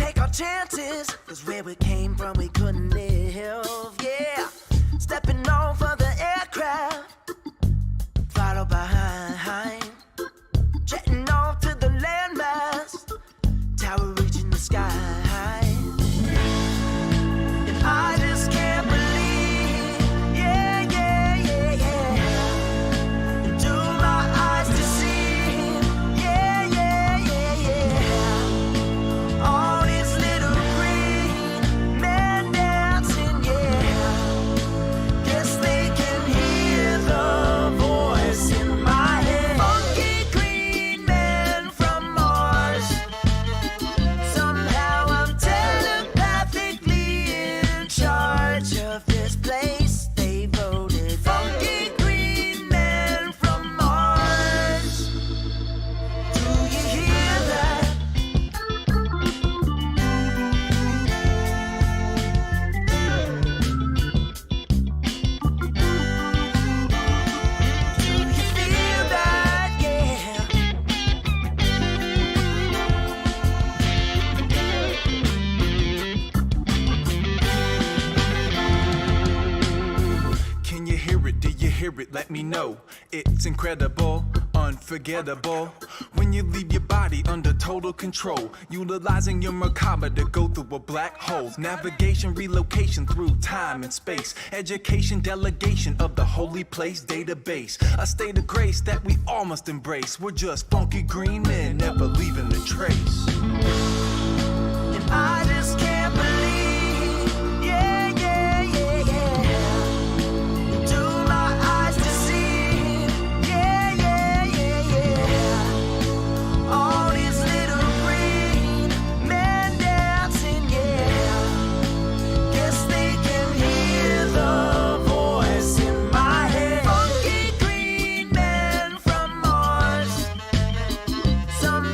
take our chances, 'cause where we came from we couldn't live, yeah. Stepping off of the aircraft, followed behind, jetting off to the landmass, tower reaching the sky. And I just can't believe, yeah, yeah, yeah, yeah. Into my eyes to see, yeah, yeah, yeah, yeah. All these little green men dancing, yeah. Guess they can hear the voice in my head. Funky green men from Mars. Somehow I'm telepathically in charge of this place. They voted funky green men from Mars. Do you hear that? Do you feel that? Yeah. Can you hear it? Do you hear it? Let me know. It's incredible, unforgettable. When you leave your body under total control, utilizing your macabre to go through a black hole. Navigation, relocation through time and space. Education, delegation of the holy place database. A state of grace that we all must embrace. We're just funky green men, never leaving the trace. And I just can't believe, yeah, yeah, yeah, yeah. Into my eyes to see, yeah, yeah, yeah, yeah. All these little green men dancing, yeah. Guess they can hear the voice in my head. Funky green men from Mars. Somehow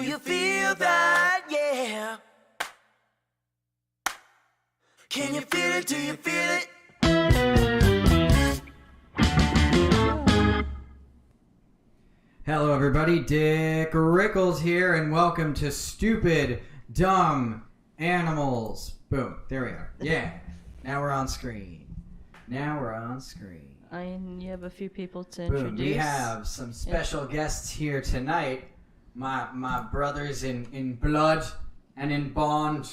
you feel that? Yeah. Can you feel it? Do you feel it? Hello everybody, Dickrickles here, and welcome to Stupid Dumb Animals. Boom, there we are. Yeah, now we're on screen. And you have a few people to Boom, introduce. we have some special guests here tonight. My brothers in blood and in bond.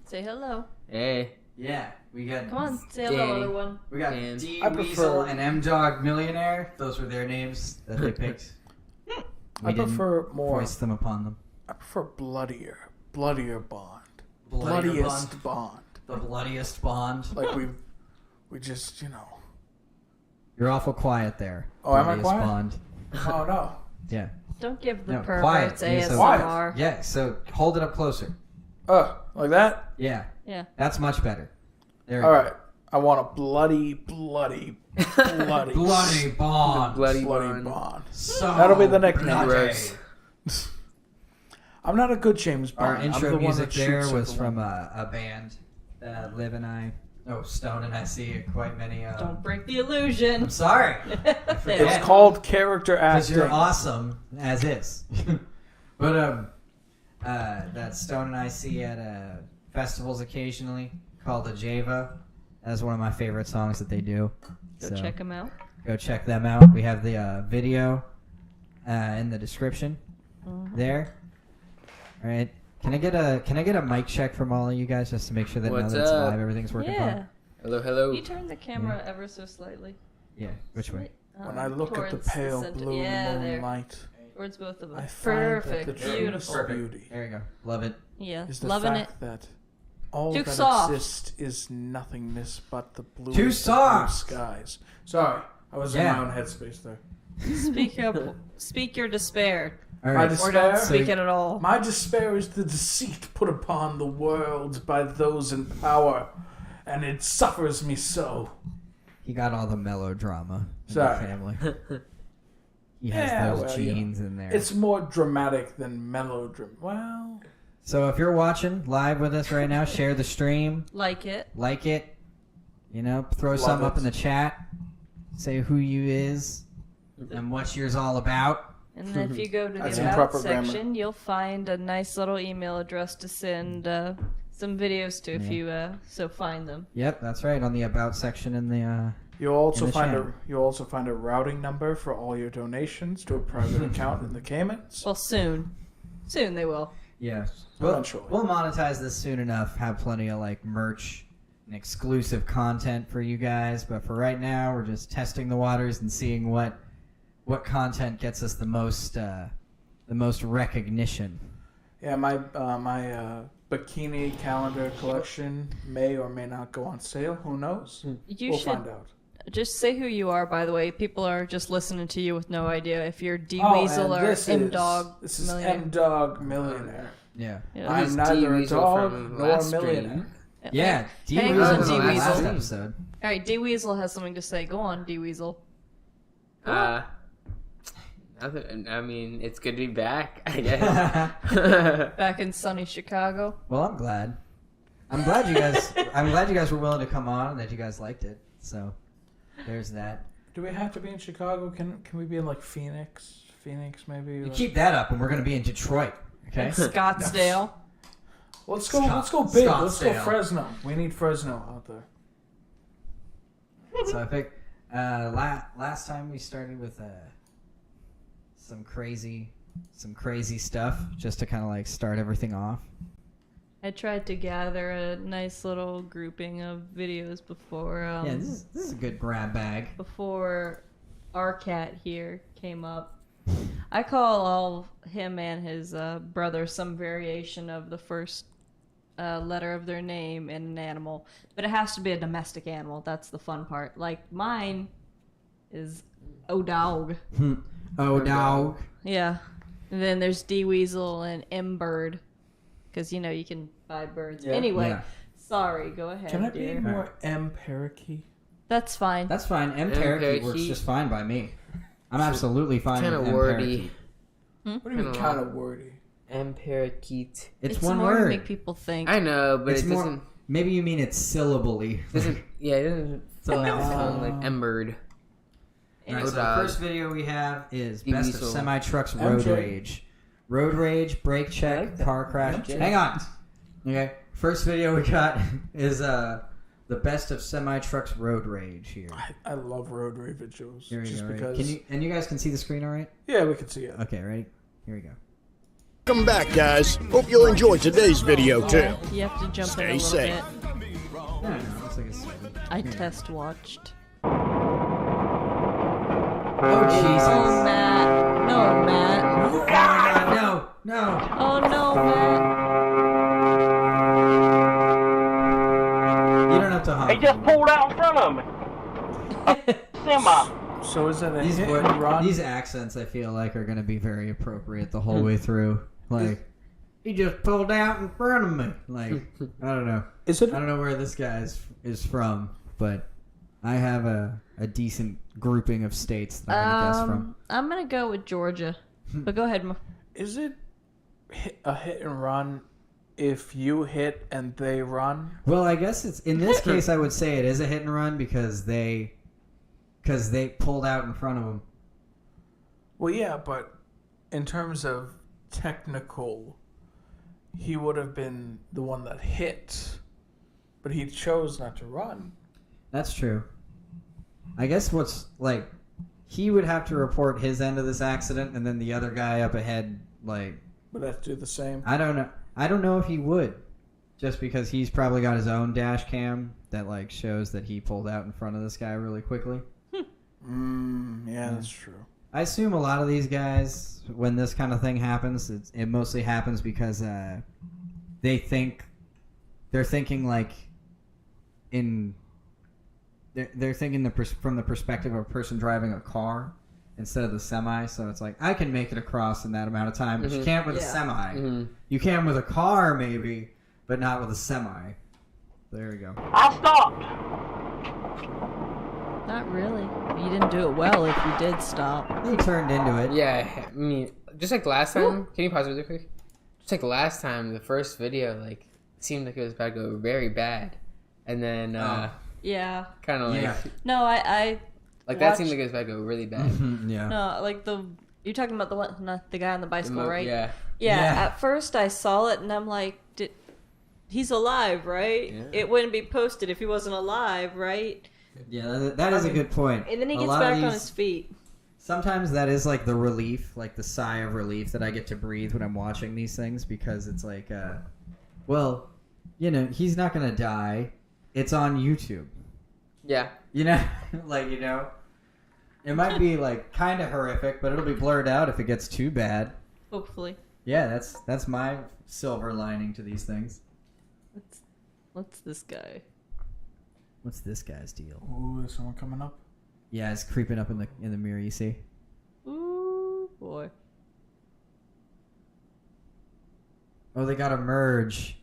Say hello. Hey. Yeah, we got. Come on, say hello, Danny. other one. We got Dan. d-weasel and m-dog-millionaire. Those were their names that they picked. I prefer more. Voice them upon them. I prefer bloodier bond. Bloodier Bloodiest bond. The bloodiest bond. Like we just, you know. You're awful quiet there. Oh, am I Bloodiest quiet? Bond. Oh no. Yeah. Don't give the No, perverts quiet. Yeah, so- ASMR. Yeah, so hold it up closer. Like that? Yeah. Yeah. That's much better. There we All go. right. I want a bloody Bloody bloody Bond. Bloody bond. bond. So That'll be the nickname. bloody. Gross. I'm not a good James Bond. Our I'm intro the one music that there shoots was at the from one. a band that Stone and I see quite many. Don't break the illusion. I'm sorry. It's called character Because acting. you're awesome as is. But that Stone and I see at festivals occasionally called the Java. That's one of my favorite songs that they do. Go So check them out. Go check them out. We have the video in the description there. All right. Can I get a mic check from all of you guys just to make sure that What's now that it's up? live, everything's working Yeah. fine? Hello, hello. You turn the camera ever so slightly. Yeah. Which way? When I look at the towards pale center. blue Yeah, there. moonlight, Towards both of them. I find Perfect. that the Beautiful. truest beauty There you go. Love it. Yeah. is the Loving it. fact that all Too that soft. exists is nothingness but the blue Too soft. skies. Sorry, I was in Yeah. my own headspace there. Speak up. Speak your despair. All My right. Or despair, don't speak it at all. my despair is the deceit put upon the world by those in power, and it suffers me so. He got all the melodrama in Sorry. the family. He has Yeah, those well, you know, genes in there. It's more dramatic than melodrama. Well, So if you're watching live with us right now, share the stream, Like it. like it, throw Love something up it. in the chat, say who you is and what yours all about. And then if you go to That's the in About proper grammar. section, you'll find a nice little email address to send some videos to if you so find them. Yep, that's right, on the about section in the you'll also In the find a routing number for all your donations to a private account in the Caymans. Well, soon. Soon they will. yeah. We'll Eventually. monetize this soon enough, have plenty of like merch and exclusive content for you guys, but for right now we're just testing the waters and seeing what content gets us the most recognition. Yeah, my bikini calendar collection may or may not go on sale. Who knows? You We'll should find out. just say who you are, by the way. People are just listening to you with no idea if you're d-weasel and or this m-dog This is millionaire. m-dog-millionaire. Yeah. Yeah. I'm is neither a D-weasel dog from nor a last millionaire. stream? Yeah, Hang D-Weasel on, was on the last D-Weasel. episode. All right, D-Weasel has something to say. Go on, D-Weasel. Nothing. I mean, it's good to be back, I guess. Back in sunny Chicago. Well, I'm glad. I'm glad you guys were willing to come on and that you guys liked it. So, there's that. Do we have to be in Chicago? Can we be in like Phoenix? Phoenix maybe? You Like- keep that up, and we're gonna be in Detroit. Okay. Scottsdale. Let's go big. Let's go Scottsdale. Fresno. We need Fresno out there. So I think last time we started with some crazy stuff just to kind of like start everything off. I tried to gather a nice little grouping of videos before Yeah, this is a good grab bag. before our cat here came up. I call all him and his brother some variation of the first letter of their name in an animal, but it has to be a domestic animal. That's the fun part. Like mine is O-Dog. Oh, dog. Yeah. And then there's D-Weasel and M-Bird. Because, you can buy birds. Anyway, Yeah. sorry. Go ahead, Can I be dear. more M parakeet? That's fine. That's fine. M parakeet works parakeet. just fine by me. I'm absolutely fine Kind with of M wordy. What do you mean Kinda kind of wordy? Parakeet. It's It's one more to word. make people think. I know, but It's it more. doesn't. Maybe you mean it's syllably. Doesn't. Yeah, it doesn't. It's a mouthful. Sound like M-bird. Alright, so the dog. first video we have is best of D-weasel. semi-trucks road MJ. rage. Road rage, brake check, like that. car crash. MJ. Hang on. Okay, first video we got is the best of semi-trucks road rage here. I love road rage videos. Here we just go. Right? because. Can you guys can see the screen all right? Yeah, we can see it. Okay, ready? Here we go. Welcome back, guys. Hope you'll enjoy today's video, too. Yeah, you have to jump in a Stay little safe. bit. No, looks like it's 7. I test watched. Oh Oh, Jesus! Matt. No, Matt. Oh my God! No! Oh, no, Matt. You don't have to honk. He just pulled out in front of me. Semi. So is that a These hit and run? these accents, I feel like, are going to be very appropriate the whole way through. Like, he just pulled out in front of me. Like, I don't know. Is it? I don't know where this guy is from, but I have a decent grouping of states that I'm going to guess from. I'm gonna go with Georgia. But go ahead. Is it a hit and run if you hit and they run? Well, I guess it's in this case I would say it is a hit and run because they pulled out in front of him. Well, yeah, but in terms of technical, he would have been the one that hit, but he chose not to run. That's true. I guess what's like he would have to report his end of this accident, and then the other guy up ahead, like Would have to do the same. I don't know. I don't know if he would, just because he's probably got his own dash cam that like shows that he pulled out in front of this guy really quickly. Yeah, that's true. I assume a lot of these guys, when this kind of thing happens, it mostly happens because they're thinking like they're thinking from the perspective of a person driving a car instead of the semi. So it's like, I can make it across in that amount of time, but you can't with a semi. You can with a car maybe, but not with a semi. There we go. I stopped. Not really. You didn't do it well if you did stop. He turned into it. Yeah, I mean, just like last time. Can you pause really quick? Just like last time, the first video, like, seemed like it was about to go very bad, and then Yeah. kind of like, Yeah. No, I like that watched- seemed like it was about to go really bad. Yeah. no, like you're talking about the one, not the guy on the bicycle, right? Yeah. Yeah. Yeah. At first, I saw it and I'm like, he's alive, right? Yeah. It wouldn't be posted if he wasn't alive, right? Yeah, that is a good point. And then he A gets lot back of on these- his feet. Sometimes that is like the relief, like the sigh of relief that I get to breathe when I'm watching these things, because it's like, well, you know, he's not gonna die. It's on YouTube. Yeah. You know, like, you know, it might be like kind of horrific, but it'll be blurred out if it gets too bad. Hopefully. Yeah, that's my silver lining to these things. What's this guy? What's this guy's deal? Ooh, there's someone coming up. Yeah, it's creeping up in the mirror. You see? Ooh, boy. Oh, they got to merge,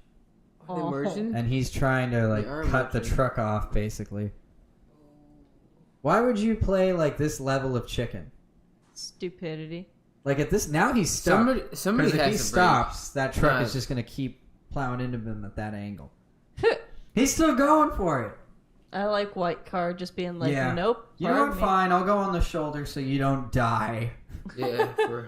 Are they merging? and he's trying to like They are cut the merging. truck off, basically. Why would you play like this level of chicken? Stupidity. Like at this now he's stuck. Somebody Because if he has to stops, that truck Right. is just gonna keep plowing into him at that angle. He's still going for it. I like White Car just being like, Yeah. nope. You know pardon what? me. Fine, I'll go on the shoulder so you don't die. break. Yeah.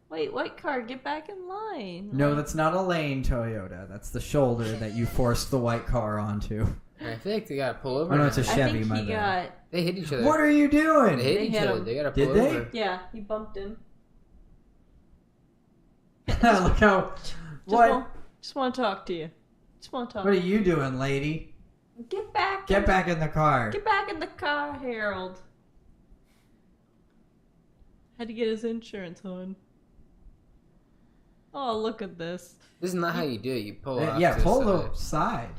Wait, White Car, get back in line. No, Like, that's not a lane, Toyota. That's the shoulder that you forced the white car onto. I feel like they gotta pull over. Oh no, it's a now. I Chevy. think My he bad. got. They hit each other. What are you doing? They hit They each hit other. him. They gotta Did pull they? over. Yeah, he bumped him. Look how. What? Just want to talk to you. Just want to talk. What are you doing, lady? Get back. Get back in the car. Get back in the car, Harold. Had to get his insurance on. Oh, look at this. This is not how you do it. You pull off. Yeah, to pull the the side. side.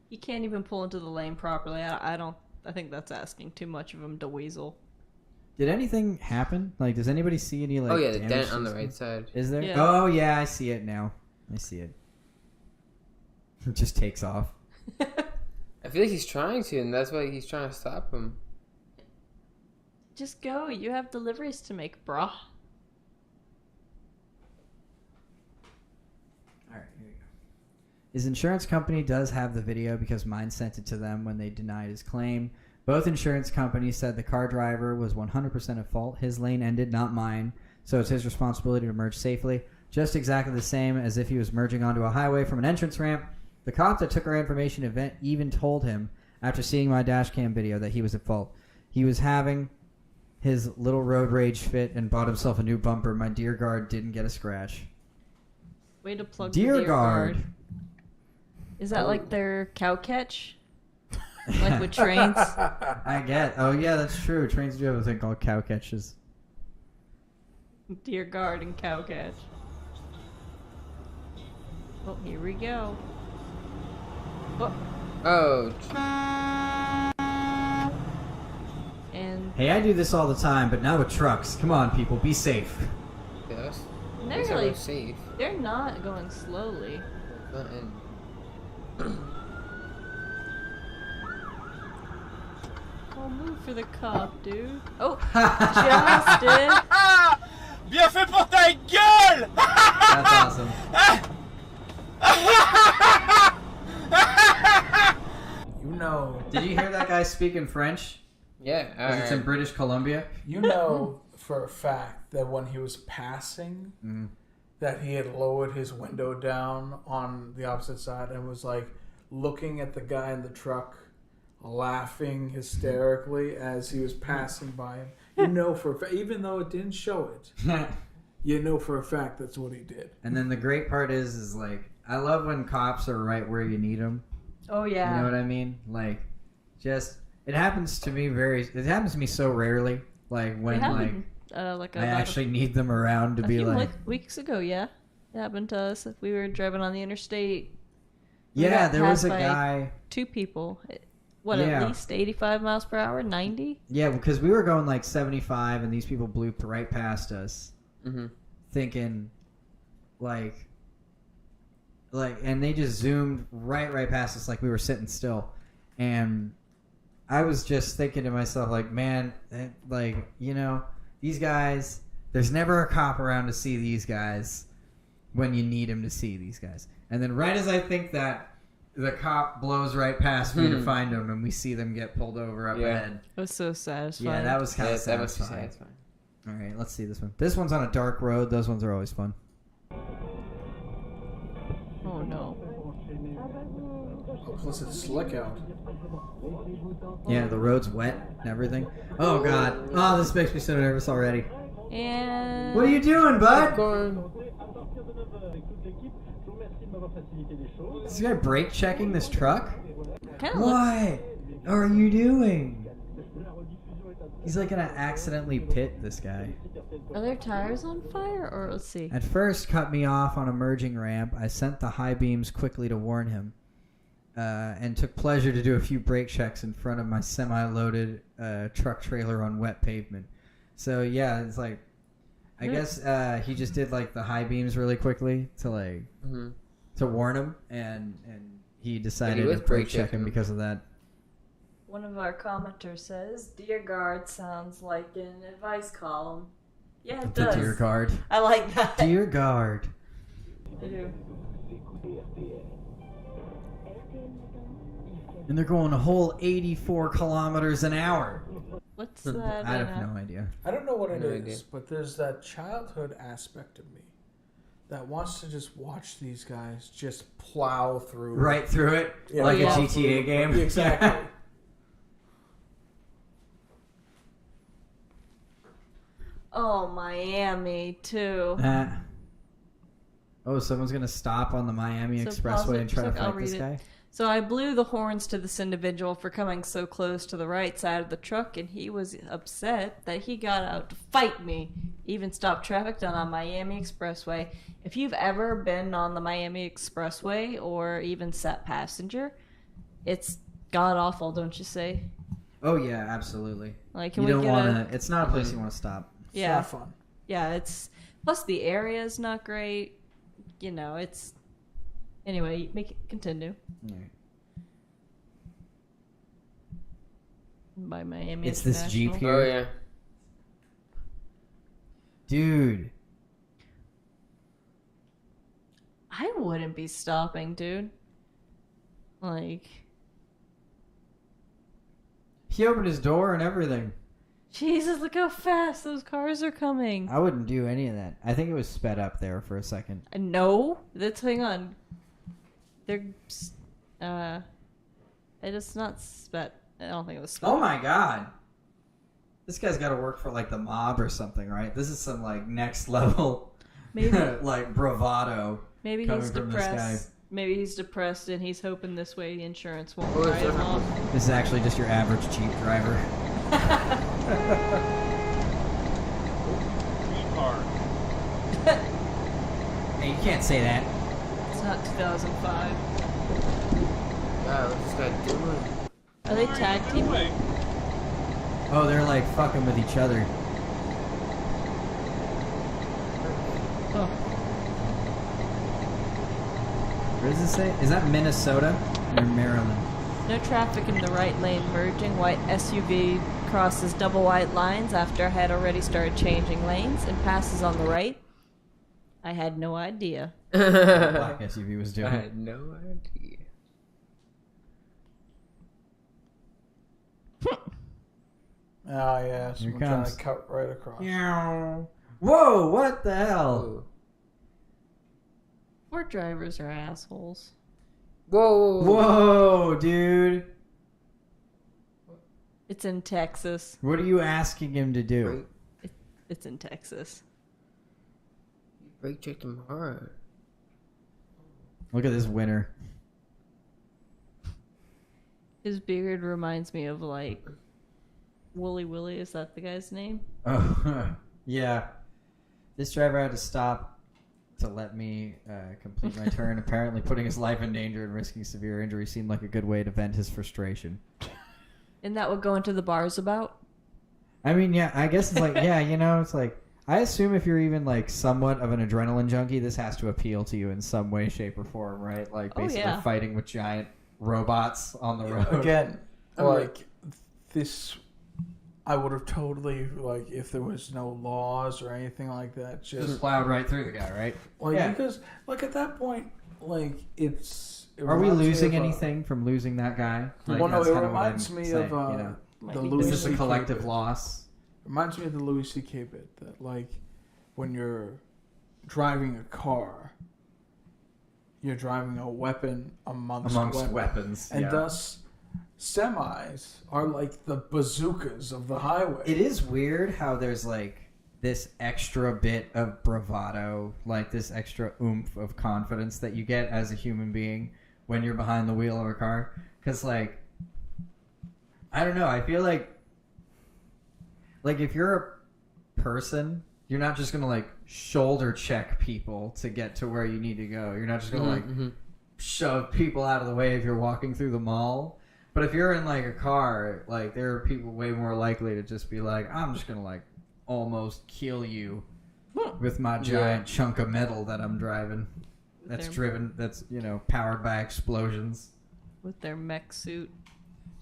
He can't even pull into the lane properly. I don't. I think that's asking too much of him to weasel. Did anything happen? Like, does anybody see any like? Oh yeah, the damage dent on the to right this side. thing? Is there? Yeah. Oh yeah, I see it now. I see it. It just takes off. I feel like he's trying to, and that's why he's trying to stop him. Just go. You have deliveries to make, brah. His insurance company does have the video because mine sent it to them when they denied his claim. Both insurance companies said the car driver was 100% at fault. His lane ended, not mine, so it's his responsibility to merge safely. Just exactly the same as if he was merging onto a highway from an entrance ramp. The cop that took our information even told him, after seeing my dash cam video, that he was at fault. He was having his little road rage fit and bought himself a new bumper. My dear guard didn't get a scratch. Way to plug Dear the Deer guard. Guard. Is that like their cow catch? Like with trains? I get. Oh yeah, that's true. Trains do have a thing called cow catches. Deer guard and cow catch. Oh, here we go. Oh, Oh, and Hey, I do this all the time, but now with trucks. Come on, people, be safe. yes. they're These are like, safe. they're not going slowly. Oh, move for the cop, dude. Oh, she almost did. Bien fait pour ta gueule! That's awesome. You know, Did you hear that guy speaking French? Yeah. 'Cause it's in British Columbia. you know for a fact that when he was passing, that he had lowered his window down on the opposite side and was like looking at the guy in the truck, laughing hysterically as he was passing by him. You know for a fact, even though it didn't show it, you know for a fact that's what he did. And then the great part is like, I love when cops are right where you need them. Oh, yeah. You know what I mean? Like, just it happens to me it happens to me so rarely. Like when It happened, like I actually need them around to a be few like, weeks ago, yeah. It happened to us. We were driving on the interstate. We yeah, got there was passed a by guy. Two people. What, Yeah. at least 85 miles per hour? 90? Yeah, because we were going like 75, and these people blew right past us, Mm-hmm. thinking, like, and they just zoomed right past us, like we were sitting still, and I was just thinking to myself, like, man, like, you know, these guys. There's never a cop around to see these guys when you need him to see these guys, and then right as I think that. The cop blows right past me to find them, and we see them get pulled over up ahead. It was so satisfying. Yeah, that was kind of That must be satisfying. satisfying. All right, let's see this one. This one's on a dark road. Those ones are always fun. Oh, no. Plus it's slick out. Yeah, the road's wet and everything. Oh, God. Oh, this makes me so nervous already. And... What are you doing, bud? Is this guy brake checking this truck? Kind of looks... What are you doing? He's like gonna accidentally pit this guy. Are their tires on fire? Or let's see. At first, cut me off on a merging ramp. I sent the high beams quickly to warn him, and took pleasure to do a few brake checks in front of my semi-loaded truck trailer on wet pavement. So yeah, it's like, I guess he just did like the high beams really quickly to like to warn him, and he decided was to brake brake check him checking. because of that. One of our commenters says, Dear Guard sounds like an advice column. Yeah, it The does. dear guard. I like that. Dear guard. I do. And they're going a whole 84 kilometers an hour. What's that? I have no idea. I don't know what it No is, idea. but there's that childhood aspect of me that wants to just watch these guys just plow through. Right through it, Yeah, like plow a GTA through. game. Exactly. Oh, Miami, too. Oh, someone's gonna stop on the Miami So Expressway pause it, and try to just like, I'll fight this read guy. it. So I blew the horns to this individual for coming so close to the right side of the truck, and he was upset that he got out to fight me. Even stopped traffic down on Miami Expressway. If you've ever been on the Miami Expressway or even sat passenger, it's god awful, don't you say? Oh yeah, absolutely. Like, can You we don't get want to. It's not a place you want to stop. It's Yeah, not fun. yeah. It's plus the area is not great. You know, it's anyway. Make it continue. All right. By Miami. It's this Jeep International. here. Oh yeah. Dude, I wouldn't be stopping, dude. Like, He opened his door and everything. Jesus, look how fast those cars are coming. I wouldn't do any of that. I think it was sped up there for a second. No, that's hang on. They're it's not sped. I don't think it was sped. Oh my god. This guy's got to work for like the mob or something, right? This is some like next level, Maybe like bravado. maybe coming he's from this guy. depressed. Maybe he's depressed and he's hoping this way the insurance won't Oh, write him off. This is actually just your average Jeep driver. Hey, you can't say that. It's not 2005. Yeah, what's this guy doing? Are they tag team? Oh, they're like fucking with each other. Oh. Where does it say? Is that Minnesota or Maryland? No traffic in the right lane merging. White SUV crosses double white lines after I had already started changing lanes and passes on the right. I had no idea. Black SUV was I doing. had no idea. Ah, yeah. Someone trying comes. to cut right across. Meow. Whoa! What the hell? Oh. Ford drivers are assholes. Whoa. Whoa, dude! It's in Texas. What are you asking him to do? It's in Texas. Brake checked him hard. Look at this winner. His beard reminds me of like Wooly Willy. Is that the guy's name? Oh, yeah. This driver had to stop to let me complete my turn. Apparently, putting his life in danger and risking severe injury seemed like a good way to vent his frustration. And that would go into the bars about? I mean, yeah, I guess it's like, yeah, you know, it's like, I assume if you're even like somewhat of an adrenaline junkie, this has to appeal to you in some way, shape, or form, right? Like basically yeah. fighting with giant robots on the road. Again, I'm like this, I would have totally like if there was no laws or anything like that. Just plowed right through the guy, right? like yeah. because like at that point, like it's. It Are we reminds me losing of a- anything from losing that guy? Like, Well, no, that's it kinda what I'm reminds me saying, of you know? Might the be Louis Is this a C.K. collective bit. loss? Reminds me of the Louis C.K. bit that like when you're driving a car, you're driving a weapon amongst weapons. and yeah. thus semis are like the bazookas of the highway. It is weird how there's like this extra bit of bravado, like this extra oomph of confidence that you get as a human being when you're behind the wheel of a car. Because, like, I don't know, I feel like if you're a person, you're not just going to, like, shoulder check people to get to where you need to go. You're not just going to, shove people out of the way if you're walking through the mall. But if you're in, like, a car, like, there are people way more likely to just be like, I'm just going to, like, almost kill you with my giant chunk of metal that I'm driving. That's you know, powered by explosions. With their mech suit.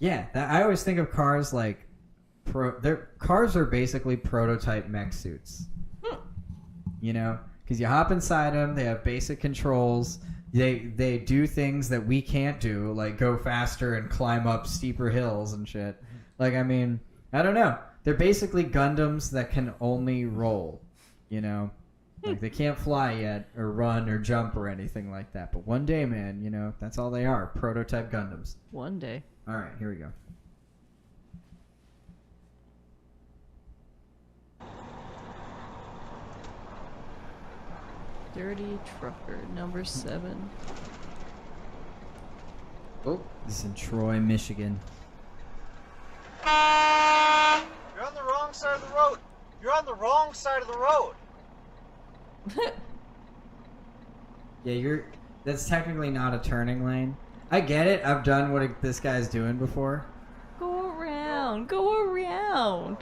Yeah, I always think of cars like cars are basically prototype mech suits. You know, because you hop inside them, they have basic controls. They do things that we can't do, like go faster and climb up steeper hills and shit. Like, I mean, I don't know. They're basically Gundams that can only roll, you know? Like, they can't fly yet, or run, or jump, or anything like that. But one day, man, you know, that's all they are. Prototype Gundams. One day. Alright, here we go. Dirty Trucker, number 7. Oh. This is in Troy, Michigan. You're on the wrong side of the road. You're on the wrong side of the road. Yeah, that's technically not a turning lane. I get it. I've done what this guy's doing before. Go around. Go around.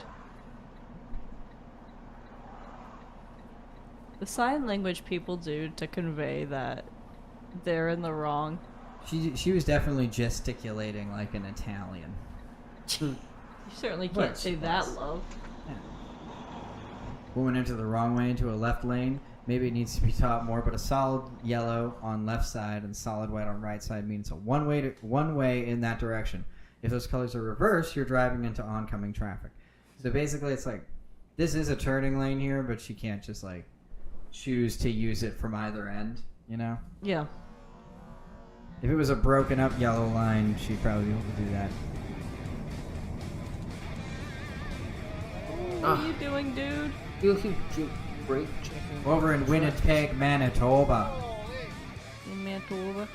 The sign language people do to convey that they're in the wrong. She was definitely gesticulating like an Italian. You certainly can't What? say that, love. Woman entered the wrong way into a left lane Maybe it needs to be taught more, but a solid yellow on left side and solid white on right side means a one way in that direction. If those colors are reversed, you're driving into oncoming traffic. So basically, it's like this is a turning lane here, but she can't just like choose to use it from either end, you know? Yeah. If it was a broken up yellow line, she'd probably be able to do that. What are you doing, dude? You keep brake checking. Over in Winnipeg, Manitoba. In Manitoba.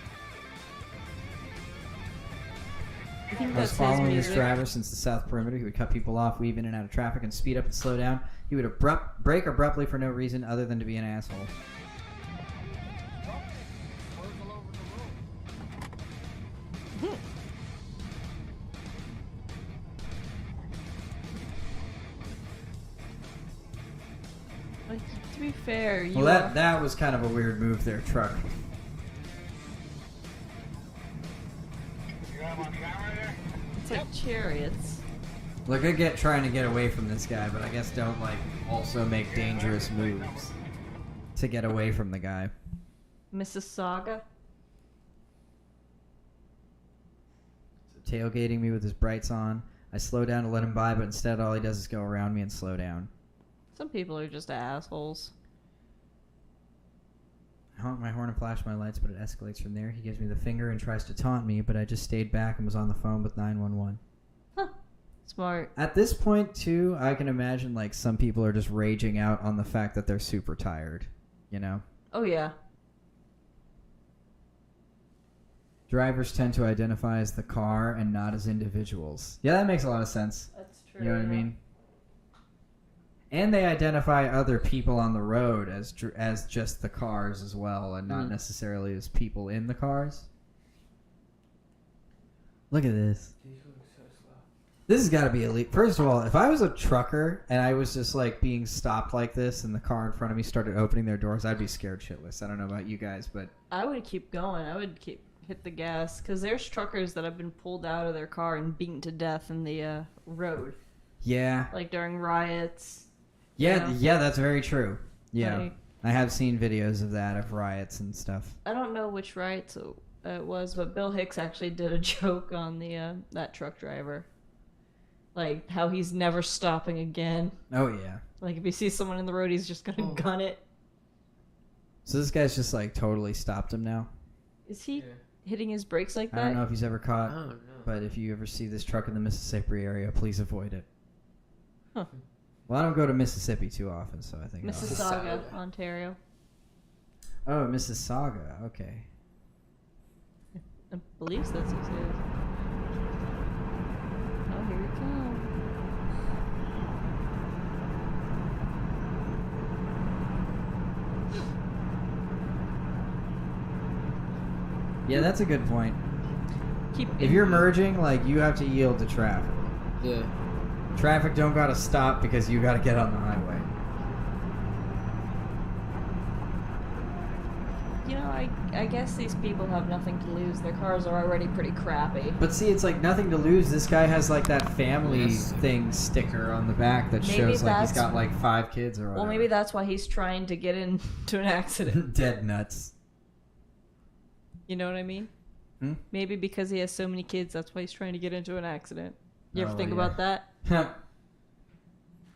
I think I was that's his following this music. driver since the south perimeter. He would cut people off, weave in and out of traffic, and speed up and slow down. He would brake abruptly for no reason other than to be an asshole. Like, to be fair, you Well, that was kind of a weird move there, truck. it's like chariots. Look, I get trying to get away from this guy, but I guess don't, like, also make dangerous moves to get away from the guy. Mississauga. So tailgating me with his brights on. I slow down to let him by, but instead all he does is go around me and slow down. Some people are just assholes. I honk my horn and flash my lights, but it escalates from there. He gives me the finger and tries to taunt me, but I just stayed back and was on the phone with 911. Huh. Smart. At this point, too, I can imagine, like, some people are just raging out on the fact that they're super tired, you know? Oh, yeah. Drivers tend to identify as the car and not as individuals. Yeah, that makes a lot of sense. That's true. You know what I mean? And they identify other people on the road as just the cars as well, and not necessarily as people in the cars. Look at this. This has got to be elite. First of all, if I was a trucker and I was just like being stopped like this and the car in front of me started opening their doors, I'd be scared shitless. I don't know about you guys, but I would keep going. I would hit the gas, because there's truckers that have been pulled out of their car and beaten to death in the road, yeah. like during riots. Yeah, that's very true. Yeah. Like, I have seen videos of that, of riots and stuff. I don't know which riots it was, but Bill Hicks actually did a joke on the that truck driver. Like, how he's never stopping again. Oh, yeah. Like, if he sees someone in the road, he's just gonna gun it. So this guy's just, like, totally stopped him now? Is he hitting his brakes like that? I don't know if he's ever caught, I don't know. but if you ever see this truck in the Mississippi area, please avoid it. Huh. Well, I don't go to Mississippi too often, so I think... Mississauga, Ontario. Oh, Mississauga. Okay. I believe that's what it is. Oh, here it comes. Yeah, that's a good point. Keep If you're merging, like, you have to yield to traffic. Yeah. Traffic don't gotta stop because you gotta get on the highway. You know, I guess these people have nothing to lose. Their cars are already pretty crappy. But see, it's like nothing to lose. This guy has like that family Yes. thing sticker on the back that Maybe shows like he's that's- got like 5 kids or whatever. Well, maybe that's why he's trying to get into an accident. Dead nuts. You know what I mean? Hmm? Maybe because he has so many kids, that's why he's trying to get into an accident. You ever Oh, think yeah. about that?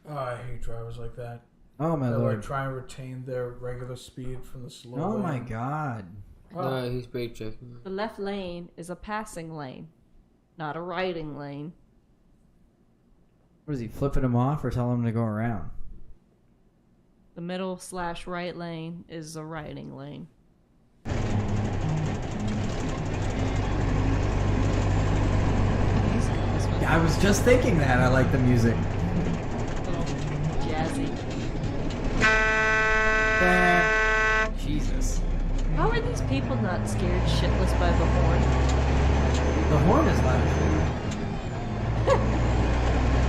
Oh, I hate drivers like that. Oh my That lord. like try and retain their regular speed from the slow Oh lane. my god. Oh, No, he's brake checking. The left lane is a passing lane, not a riding lane. What is he, flipping him off or telling him to go around? The middle/right lane is a riding lane. This one's I was just thinking that. I like the music. a little jazzy. Jesus. How are these people not scared shitless by the horn? The horn is loud.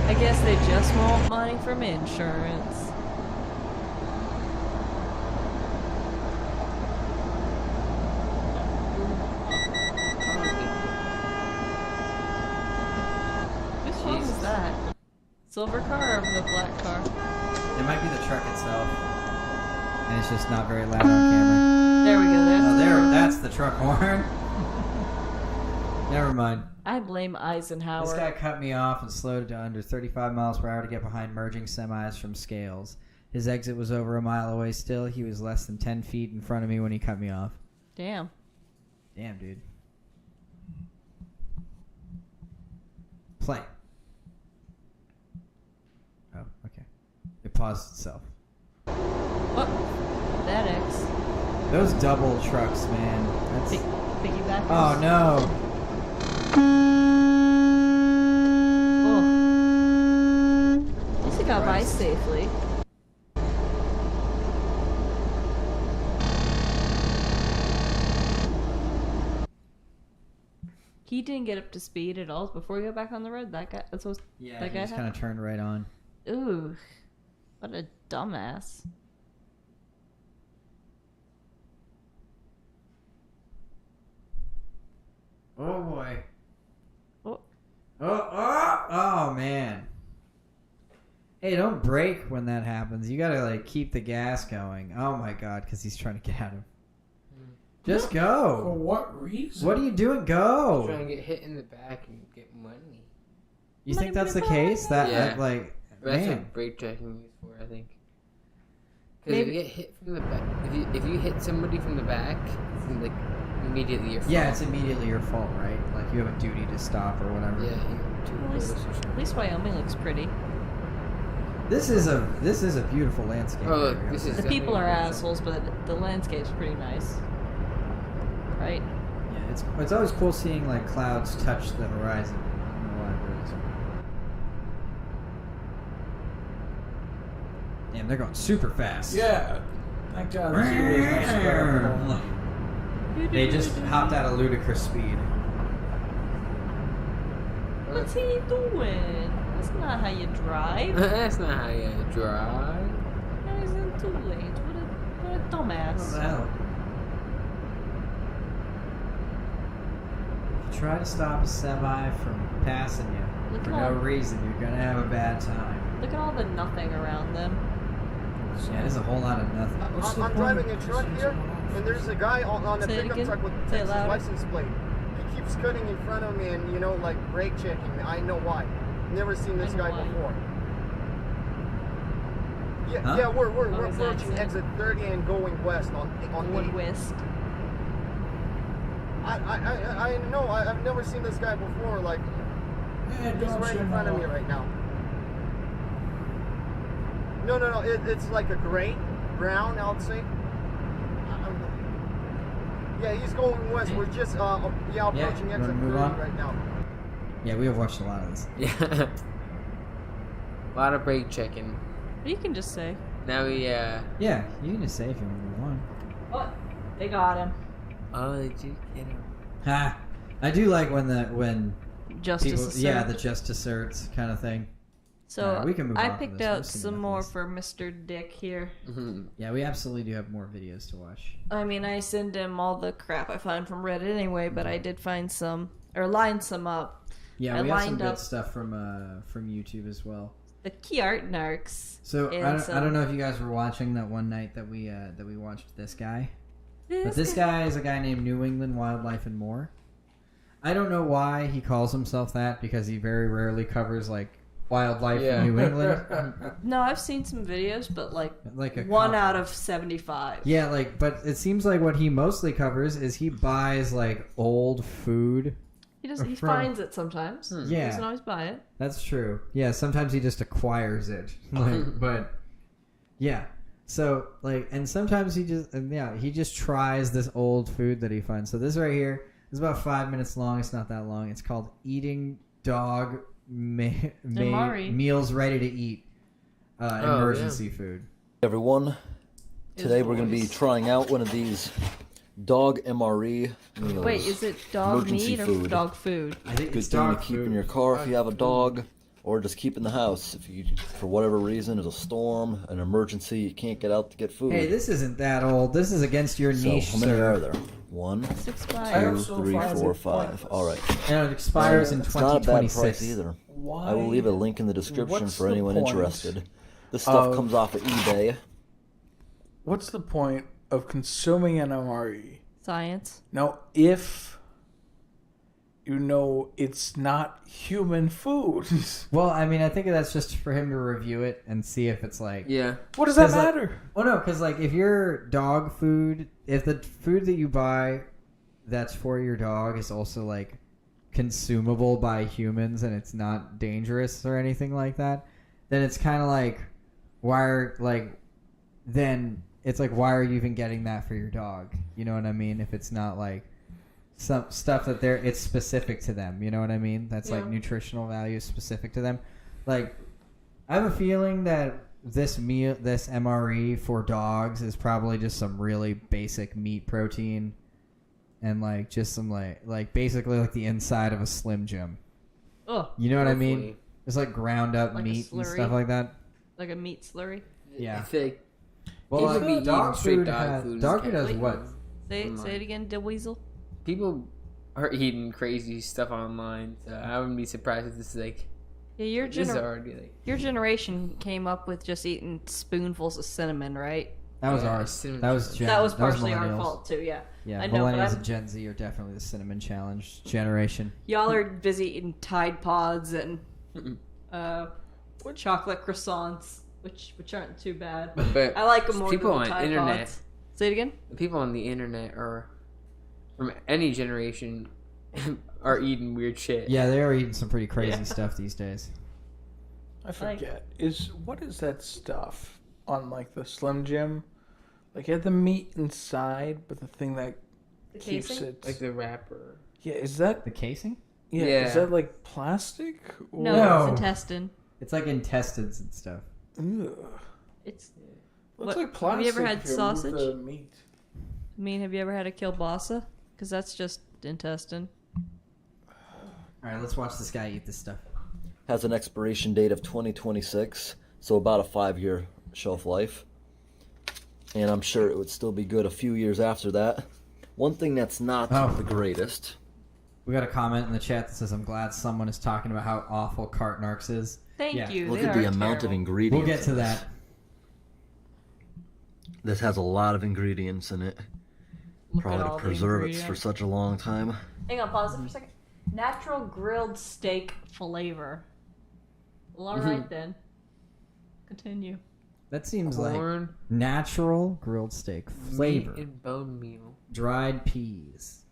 I guess they just want money from insurance. Which one was that? Silver car or the black car? It might be the truck itself. and it's just not very loud on camera. There we go. That's the truck horn. Never mind. I blame Eisenhower. This guy cut me off and slowed to under 35 miles per hour to get behind merging semis from Scales. His exit was over a mile away still. He was less than 10 feet in front of me when he cut me off. Damn. Damn, dude. Play. Oh, okay. It paused itself. Oh, that X. Those double trucks, man. That's... Piggyback. Oh, no. Oh. At least it got by safely. He didn't get up to speed at all before he got back on the road. That guy. That's what. Yeah, that he guy just kind of turned right on. Ooh, what a dumbass. Oh, boy. Oh. Oh, man. Hey, don't brake when that happens. You gotta, like, keep the gas going. Oh, my God, because he's trying to get at him. Just For go. what reason? What are you doing? Go. Trying to get hit in the back and get money. You think that's the case? That, Yeah. like, That's man. what brake checking is for, I think. Because if Maybe- you get hit from the back, if you hit somebody from the back, it's like immediately your fault. Yeah, it's immediately your fault, right? Like, you have a duty to stop or whatever. Yeah, you're too At least, close or something. at least Wyoming looks pretty. This is a beautiful landscape. Oh, look, here. this is The people are definitely assholes, but the landscape's pretty nice. Right? Yeah, it's always cool seeing, like, clouds touch the horizon in the libraries. Damn, they're going super fast. Yeah. Thank God. This is incredible. They just hopped out of ludicrous speed. What's he doing? That's not how you drive. That's not how you drive. That isn't too late. What a dumbass. Hell. If you try to stop a semi from passing you Look for at no all- reason, you're gonna have a bad time. Look at all the nothing around them. Yeah, there's a whole lot of nothing. What's the I'm point driving a of truck pissing here, someone off? and there's a guy on a Say it pickup again. truck with Say it Texas louder. license plate. He keeps cutting in front of me, and you know, like brake checking me. I know why. Never seen this I know guy why. before. Yeah, Huh? yeah, we're What was that approaching say? exit 30 and going west on One 8. whisk. I know. I've never seen this guy before. Like Yeah, he's don't right shoot in front of me him. right now. No. It's like a gray, brown, I would say. Yeah, he's going west. We're just approaching you wanna exit move 30 on? right now. Yeah, we have watched a lot of this. Yeah. A lot of brake checking. You can just say. Now we, Yeah, you can just say if you want to move on. What? They got him. oh, they do get him. Ha! I do like when Justice people, is yeah, served. the just asserts kind of thing. So Alright, we can move I on from picked this. out We've seen some enough of more this. for Mr. Dick here. Mm-hmm. Yeah, we absolutely do have more videos to watch. I mean, I send him all the crap I find from Reddit anyway, but I did find some, or line some up. Yeah, I we have some lined good up- stuff from YouTube as well. The key art narcs. So and I don't know if you guys were watching that one night that we watched this guy, but this guy is a guy named New England Wildlife and More. I don't know why he calls himself that because he very rarely covers like wildlife Yeah. in New England. No, I've seen some videos, but like Like a one couple. out of 75. Yeah, like, but it seems like what he mostly covers is he buys like old food. He does. He From- finds it sometimes. He Yeah. doesn't always buy it. That's true. Yeah, sometimes he just acquires it. Like, but yeah. So like, and sometimes he just tries this old food that he finds. So this right here is about 5 minutes long. It's not that long. It's called Eating Dog Mari. Meals Ready to Eat. Emergency food. Everyone, today we're going to be trying out one of these dog MRE meals. Wait, is it dog Emergency meat or food. dog food? I think Good it's thing to dog keep food. in your car if you have a dog, or just keep in the house if you, for whatever reason, there's a storm, an emergency, you can't get out to get food. Hey, this isn't that old. This is against your so niche, how many sir. are there? 1, It's 2, expired. 3, 4, 5. All right. And it expires in It's not a bad 2026. price either. I will leave a link in the description What's for the anyone point interested. This stuff of- comes off of eBay. what's the point of consuming an MRE? Science. Now, if you know it's not human food, Well, I mean, I think that's just for him to review it and see if it's like. Yeah. what does that 'Cause, like- matter? Well, no, because like if your dog food, if the food that you buy that's for your dog is also like consumable by humans and it's not dangerous or anything like that, then it's kind of like why are you even getting that for your dog? You know what I mean? If it's not like some stuff that it's specific to them. You know what I mean? That's like nutritional value specific to them. Like I have a feeling that this MRE for dogs is probably just some really basic meat protein and like just some like basically like the inside of a Slim Jim. Oh. You know what I mean? Hopefully. It's like ground up Like a meat and slurry? stuff like that. Like a meat slurry. Yeah. I feel like Well, people like, be eating dog straight food dog has, food. dog food has Wait. what? Say it again, d-weasel. People are eating crazy stuff online, so I wouldn't be surprised if this is like Yeah, this is already like your generation came up with just eating spoonfuls of cinnamon, right? That was Yeah, ours. cinnamon That was sugar. Gen. That was partially our millennials. fault too. Yeah. Yeah, I know, but millennials I'm- and Gen Z are definitely the cinnamon challenge generation. Y'all are busy eating Tide Pods and chocolate croissants, which aren't too bad. But I like them more people than the on Tide internet, Pods. Say it again. people on the internet are from any generation are eating weird shit. Yeah, they are eating some pretty crazy stuff these days. I forget. What is that stuff on like the Slim Jim? Like you have the meat inside, but the thing that The keeps casing? it. Like the wrapper. Yeah, is that? The casing? Yeah, Yeah. is that like plastic? Or... No, No. it's intestine. It's like intestines and stuff. Ugh. It's. Looks What- like plastic. have you ever had if you remove sausage? the meat. I mean, have you ever had a kielbasa? Because that's just intestine. All right, let's watch this guy eat this stuff. Has an expiration date of 2026, so about a 5-year shelf life. And I'm sure it would still be good a few years after that. One thing that's not the greatest. We got a comment in the chat that says, "I'm glad someone is talking about how awful Cart Narcs is." Thank Yeah. you. Look they at the are amount of terrible. ingredients. We'll get to in that. This has a lot of ingredients in it. Look Probably at to all the preserve it for ingredients. such a long time. Hang on, pause it for a second. Natural grilled steak flavor. Well, all right then. Continue. That seems like Corn, natural grilled steak flavor. meat, and bone meal. Dried peas.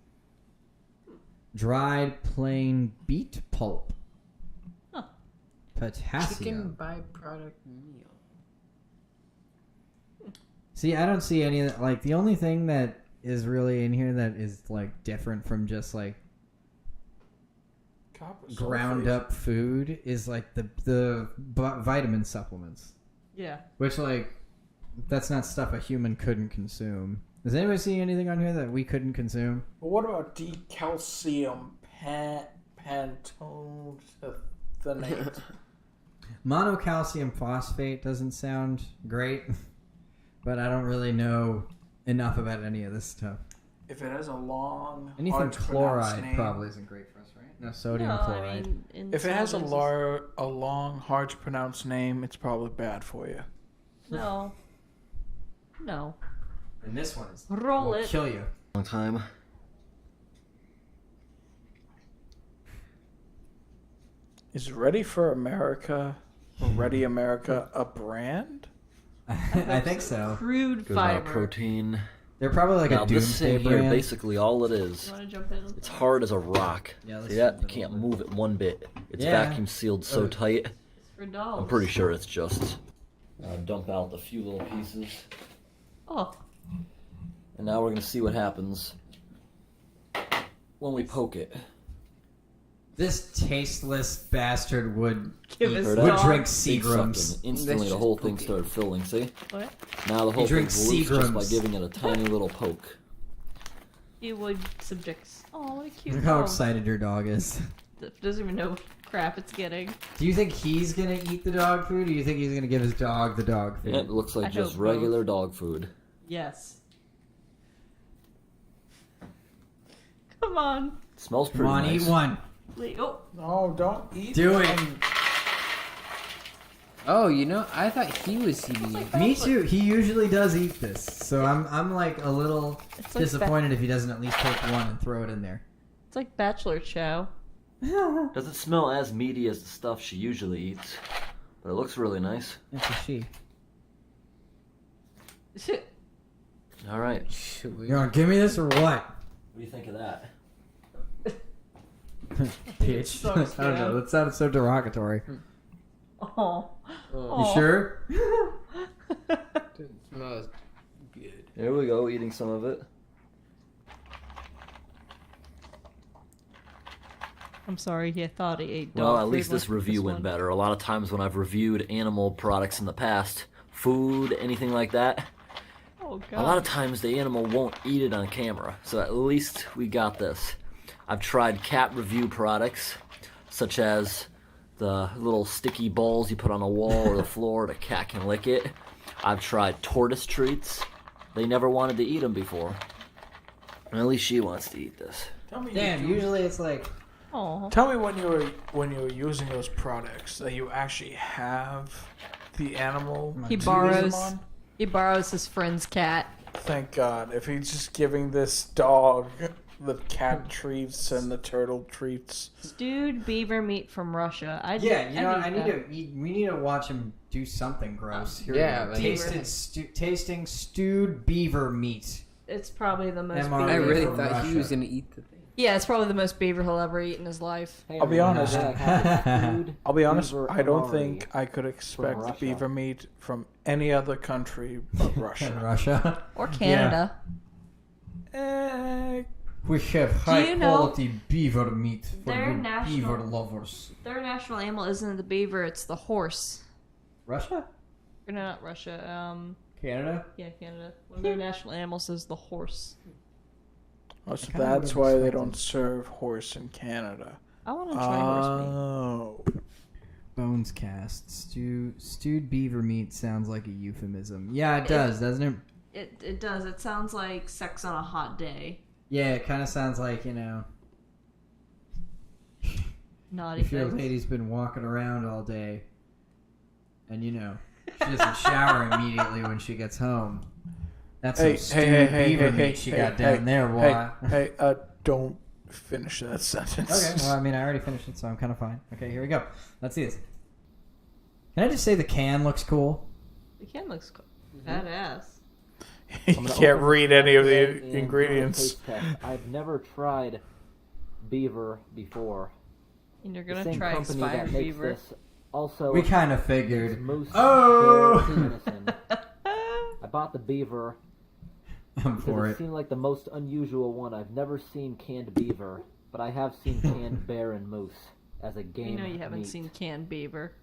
Dried plain beet pulp. Huh. Potassium. Chicken byproduct meal. See, I don't see any of that. Like, the only thing that is really in here that is, like, different from just, like, Copper ground sulfate. up food is, like, the vitamin supplements. Yeah. Which, like, that's not stuff a human couldn't consume. Does anybody see anything on here that we couldn't consume? But what about decalcium pantothenate? Monocalcium phosphate doesn't sound great, but I don't really know enough about any of this stuff. If it has a long, Anything hard to pronounce chloride name, probably isn't great for us, right? No sodium No, chloride. I mean, in If it has a some long, hard to pronounce name, it's probably bad for you. No. No. And this one is Roll will it. kill you. Long time. Is Ready for America or Ready America a brand? I think so. Crude Good amount of fiber. protein. They're probably like Now a this doomsday thing here, brand. basically all it You is, want to jump in? it's hard as a rock. Yeah, let's See that? jump You in a can't little move it one bit. It's Yeah. vacuum sealed so tight. It's for dolls. I'm pretty sure it's just dump out the few little pieces. Oh. And now we're gonna see what happens when we poke it. This tasteless bastard would Give eat- us Heard would that? drink Big Seagrams. sucking. Instantly the That's whole just thing poking. started filling, see? What? Now the whole thing drinks loose just by Seagrams. giving it a tiny little poke. You would subjects. Oh, what a cute Look how dog. excited your dog is. Doesn't even know what crap it's getting. Do you think he's gonna eat the dog food, or do you think he's gonna give his dog the dog food? It looks like I just hope regular dog food. Yes. Come on. Smells Come pretty on, nice. eat one. Wait, oh. No, don't eat Do them. it. Oh, you know, I thought he was eating it. Me too. He usually does eat this, so I'm like a little It's like disappointed if he doesn't at least take one and throw it in there. It's like bachelor chow. Doesn't smell as meaty as the stuff she usually eats, but it looks really nice. It's a she. All right. You gonna give me this or what? What do you think of that? Bitch. sucks, I don't know. man. That sounded so derogatory. Oh. You sure? It smells good. There we go, eating some of it. I'm sorry, he thought he ate dog Well, at food least like this review went one. better. A lot of times when I've reviewed animal products in the past, food, anything like that, Oh, a God. lot of times the animal won't eat it on camera. So at least we got this. I've tried cat review products, such as the little sticky balls you put on a wall or the floor, the cat can lick it. I've tried tortoise treats. They never wanted to eat them before. And at least she wants to eat this. Tell me, Damn, usually it's like... Oh. Tell me when you were using those products that you actually have the animal. He to use borrows. them on? He borrows his friend's cat. Thank God. If he's just giving this dog the cat treats and the turtle treats. Stewed beaver meat from Russia. Yeah, you know what? that. We need to watch him do something gross. Here yeah, we go. like- Tasting stewed beaver meat. It's probably the most. MRE I Beaver. really from thought he Russia. was gonna eat the thing. Yeah, it's probably the most beaver he'll ever eat in his life. Hey, I'll be everyone, honest. I have food, I'll be honest, beaver I don't MRE think I could from expect Russia. beaver meat from any other country but In Russia. Russia. Or Canada. We have high you know quality beaver meat for their you national- beaver lovers. Their national animal isn't the beaver, it's the horse. Russia? Or no, not Russia. Canada? Yeah, Canada. One of their national animals is the horse. Oh, so I kinda that's would've why they expected- don't serve horse in Canada. I want to try horse meat. Oh. Bones cast. Stewed beaver meat sounds like a euphemism. Yeah, it does, doesn't it? It does. It sounds like sex on a hot day. Yeah, it kind of sounds like, you know, Naughty if your things. lady's been walking around all day and, you know, she doesn't shower immediately when she gets home. That's some stewed beaver meat she got down there, boy. Hey, don't finish that sentence. Okay, well, I mean, I already finished it, so I'm kind of fine. Okay, here we go. Let's see this. Can I just say the can looks cool? The can looks cool. Badass. You I'm gonna can't open read it any of and the do a ingredients. taste test. I've never tried beaver before. And you're The gonna same try company that expired makes beaver. this also We kind of is figured. moose Oh! bear venison. I bought the beaver I'm because for it it. seemed like the most unusual one. I've never seen canned beaver, but I have seen canned bear and moose as a game. You know you haven't meat. seen canned beaver.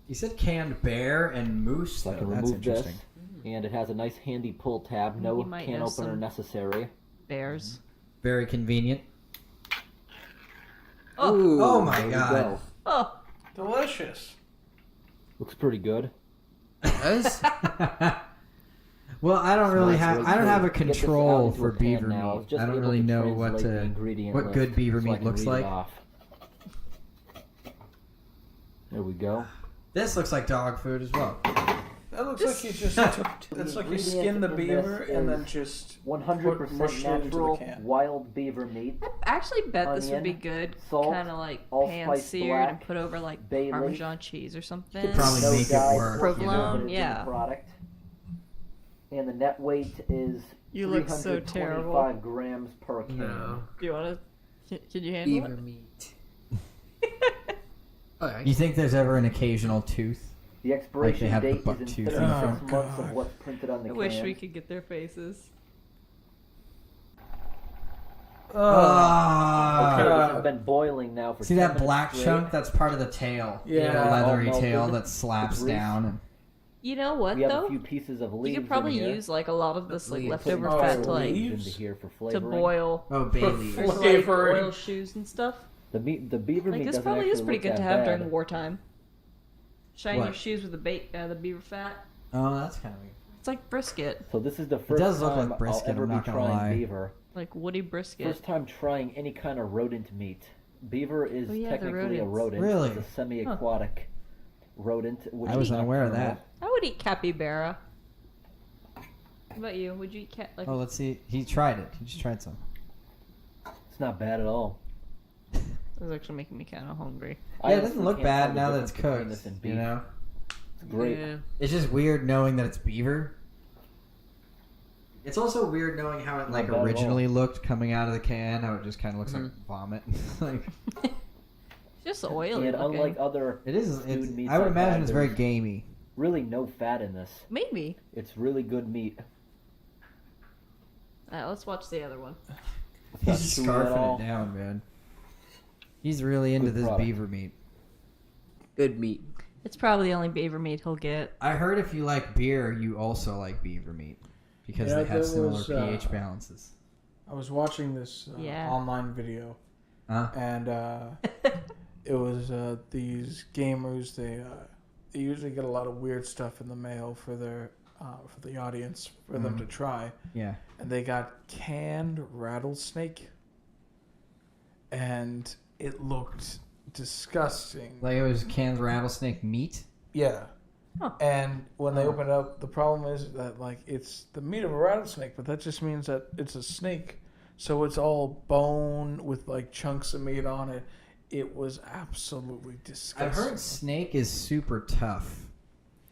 You said canned bear and moose, So I though. can That's remove this, interesting. and it has a nice handy pull tab. No You might can know opener some- necessary. Bears. Very convenient. Ooh, Oh my There you god. go. Oh, Delicious. Looks pretty good. Does? Well, I don't really Nice, have. really I don't have a good. Get this out control into for a pan beaver now. I meat. was just I don't able really to know translate the ingredient what good list beaver so I meat can looks read it like. off. There we go. This looks like dog food as well. That looks like you just took. It's like you ingredient skinned the in beaver this and is then just 100% mushed it into the natural can. wild beaver meat. I actually bet this would be Onion, good. salt, Kind of like allspice pan-seared and black, put over like bay leaf. Parmesan cheese or something. Could probably No make it dyes, work, Provolone, virgin yeah. Product. And the net weight is You look so 325 terrible. grams per can. No. Do you want to? Can you handle Beaver it? meat. Oh, You think there's ever an occasional tooth? The expiration have the date buck is in tooth. 36 Oh, months God. of what's printed on the I can. wish we could get their faces. Okay, Ah. this has been boiling now for See 10 that minutes black straight. chunk? That's part of the tail. Yeah. The leathery All tail melted. that slaps The grease. down. And... You know what We have though? a few pieces of You leaves could probably in here. use like a lot of this like Leaves. leftover Oh, fat to like leaves? into here for to flavoring. boil Oh, bay For leaves. or to, like Flavoring. oil shoes and stuff. The beaver Like meat this doesn't probably is actually pretty look good to that have bad. during wartime. Shine your What? shoes with the beaver fat. Oh, that's kind of weird. It's like brisket, So this is the first does look time like brisket, I'll ever I'm be not gonna trying lie. beaver. like woody brisket. First time trying any kind of rodent meat. Beaver is Oh, yeah, the technically a rodents. rodent. Really? It's a semi-aquatic wrote into. I was unaware of that. I would eat capybara. What about you? Would you eat like? Oh, let's see. He tried it. He just tried some. It's not bad at all. This is actually making me kind of hungry. Yeah, it doesn't look bad now that it's cooked. You know. It's great. Yeah. It's just weird knowing that it's beaver. It's also weird knowing how it like Not bad at originally looked coming out of the can. How it just kind of looks like vomit. Like It's just oily. And looking. unlike other it is. food meats I would I've imagine had, it's very there's gamey. really no fat in this. Maybe. It's really good meat. Let's watch the other one. It's not He's chewy at all. scarfing it down, man. He's really into Good this product. beaver meat. Good meat. It's probably the only beaver meat he'll get. I heard if you like beer, you also like beaver meat because Yeah, they have there similar was, pH balances. I was watching this Yeah. online video, Huh? and it was these gamers. They usually get a lot of weird stuff in the mail for the audience for them to try, Yeah. and they got canned rattlesnake, and it looked disgusting. Like it was canned rattlesnake meat. Yeah. Huh. And when they open it up, the problem is that like it's the meat of a rattlesnake, but that just means that it's a snake, so it's all bone with like chunks of meat on it. It was absolutely disgusting. I've heard snake is super tough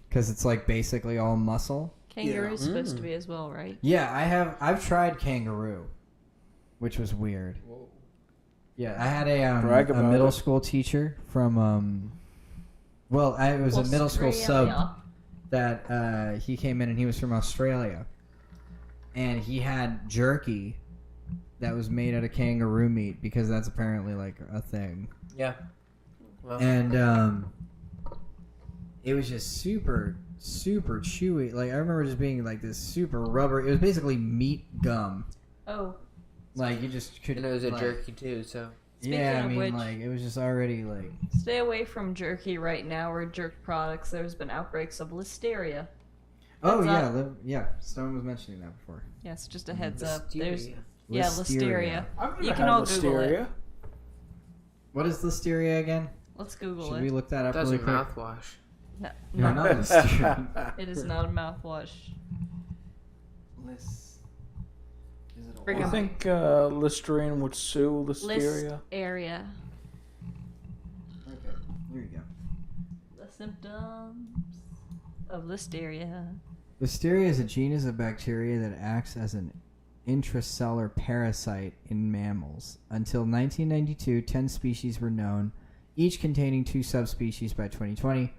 because it's like basically all muscle. Kangaroo's supposed to be as well, right? Yeah, I've tried kangaroo, which was weird. Yeah, I had Brag a about middle it. school teacher from well, I was a middle school sub Australia. that he came in and he was from Australia, and he had jerky that was made out of kangaroo meat because that's apparently like a thing. Yeah. Well, And it was just super chewy. Like I remember just being like this super rubber. It was basically meat gum. Oh, Like you just couldn't. and it was a like, jerky too, so. Yeah, Speaking I of mean, which- like it was just already like. stay away from jerky right now or jerk products. There's been outbreaks of listeria. Oh Heads yeah, up. yeah. Stone was mentioning that before. Yes, just a heads up. There's Listeria. listeria. I've never You had can all Google listeria. it. What is listeria again? Let's Google Should it. we look that up Doesn't really quick? mouthwash. No, No, not listeria. it is not a mouthwash. Is it Bring You up think Listerine would sue listeria? area. Okay, here you go. The symptoms of listeria. Listeria is a genus of bacteria that acts as an intracellular parasite in mammals. Until 1992, 10 species were known, each containing 2 subspecies by 2020.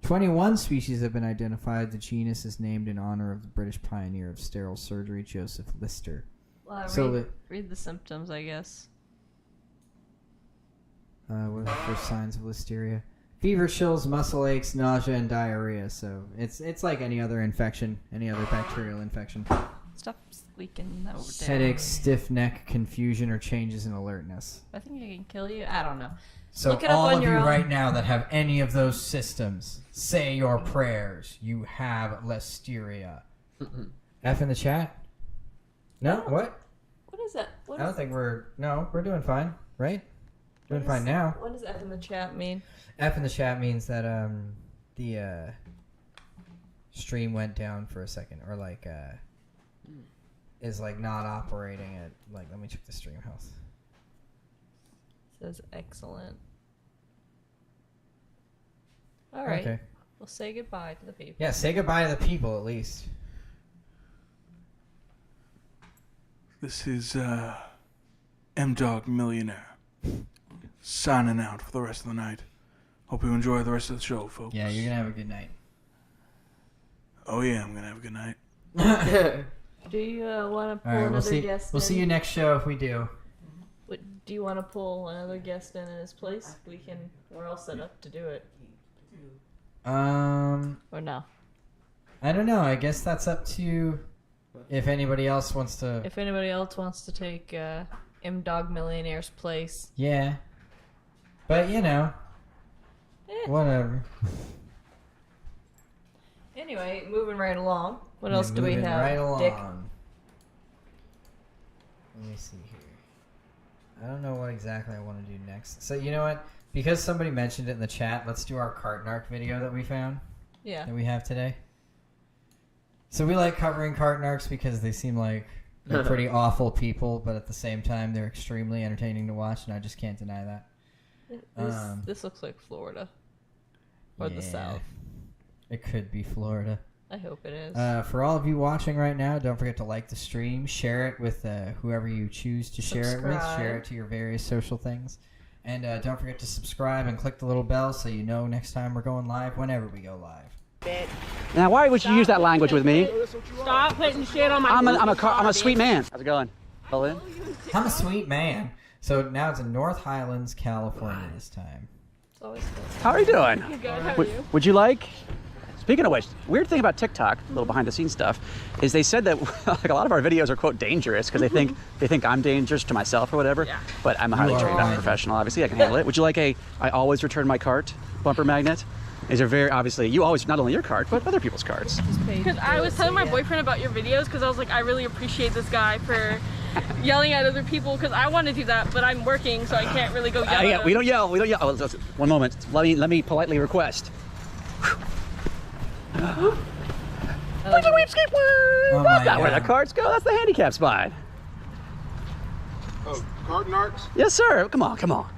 21 species have been identified. The genus is named in honor of the British pioneer of sterile surgery, Joseph Lister. Well, So read the symptoms, I guess. What are the first signs of listeria? Fever, chills, muscle aches, nausea, and diarrhea. So it's like any other infection, any other bacterial infection. Stop squeaking over there. Headaches, stiff neck, confusion, or changes in alertness. I think I can kill you. I don't know. So Look it up all on of you your own. right now that have any of those systems, say your prayers. You have listeria. F in the chat? No? What? What is that? What I don't is- think we're doing fine, right? Doing fine now. What does F in the chat mean? F in the chat means that the stream went down for a second, or like is like not operating at like. Let me check the stream health. Says excellent. All right. Okay. We'll say goodbye to the people. Yeah, say goodbye to the people at least. This is m-dog-millionaire signing out for the rest of the night. Hope you enjoy the rest of the show, folks. Yeah, you're gonna have a good night. Oh yeah, I'm gonna have a good night. Do you want to pull All right, another guest we'll in? see you next show if we do. Do you want to pull another guest in his place? We're all set up to do it. Or no? I don't know. I guess that's up to if anybody else wants to. If anybody else wants to take m-dog-millionaire's place. Yeah. But you know, whatever. Anyway, moving right along. What else Yeah, do we moving have, right along. Dick? Let me see here. I don't know what exactly I want to do next. So you know what? Because somebody mentioned it in the chat, let's do our cart narc video that we found. Yeah. That we have today. So we like covering cart narcs because they seem like they're pretty awful people, but at the same time they're extremely entertaining to watch, and I just can't deny that. This looks like Florida. Or the South. It could be Florida. I hope it is. For all of you watching right now, don't forget to like the stream, share it with whoever you choose to share it with, share it to your various social things, and don't forget to subscribe and click the little bell so you know next time we're going live, whenever we go live. Now, why would you use that language with me? Stop putting shit on my. I'm a sweet man. How's it going? I'm a sweet man. So now it's in North Highlands, California this time. It's always good. How are you doing? Good. How are you? Would you like? Speaking of which, weird thing about TikTok, a little behind the scenes stuff, is they said that like a lot of our videos are quote dangerous because they think I'm dangerous to myself or whatever. Yeah. But I'm a highly trained professional. Obviously, I can handle it. Would you like I always return my cart bumper magnet? These are very obviously you always not only your cart but other people's carts. Because I was telling my boyfriend about your videos because I was like, I really appreciate this guy for yelling at other people because I want to do that, but I'm working, so I can't really go yell. Yeah, we don't yell. We don't yell. Oh, one moment. Let me politely request. Oh That's not where the carts go. That's the handicap spot. Oh, cart narcs? Yes, sir. Come on.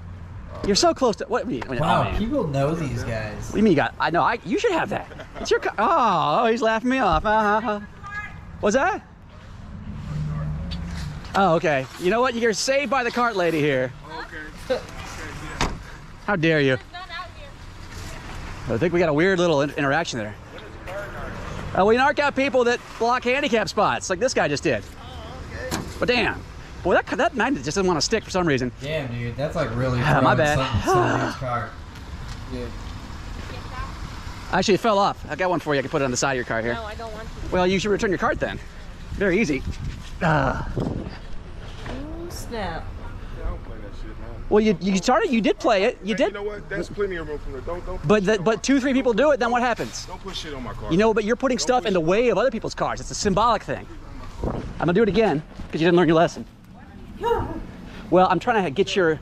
You're so close to what? Wow, people know these guys. What do you mean you got? I know. You should have that. It's your car. Oh, he's laughing me off. What's that? Oh, okay. You know what? You're saved by the cart lady here. Okay. How dare you? I think we got a weird little interaction there. We narc out people that block handicap spots, like this guy just did. Oh, okay. But damn, boy, that magnet just doesn't want to stick for some reason. Damn, dude, that's like really my bad. somebody's car. Yeah. Actually, it fell off. I got one for you. I can put it on the side of your car here. No, I don't want to. Well, you should return your cart then. Very easy. Ooh, snap. Yeah, I don't play that shit, man. Well, you started. You did play it. You did. You know what? That's plenty of room from there. Don't. But 2-3 people do it. Then what happens? Don't put shit on my car. You know, but you're putting stuff in the way of other people's cars. It's a symbolic thing. I'm gonna do it again because you didn't learn your lesson. Well, I'm trying to get your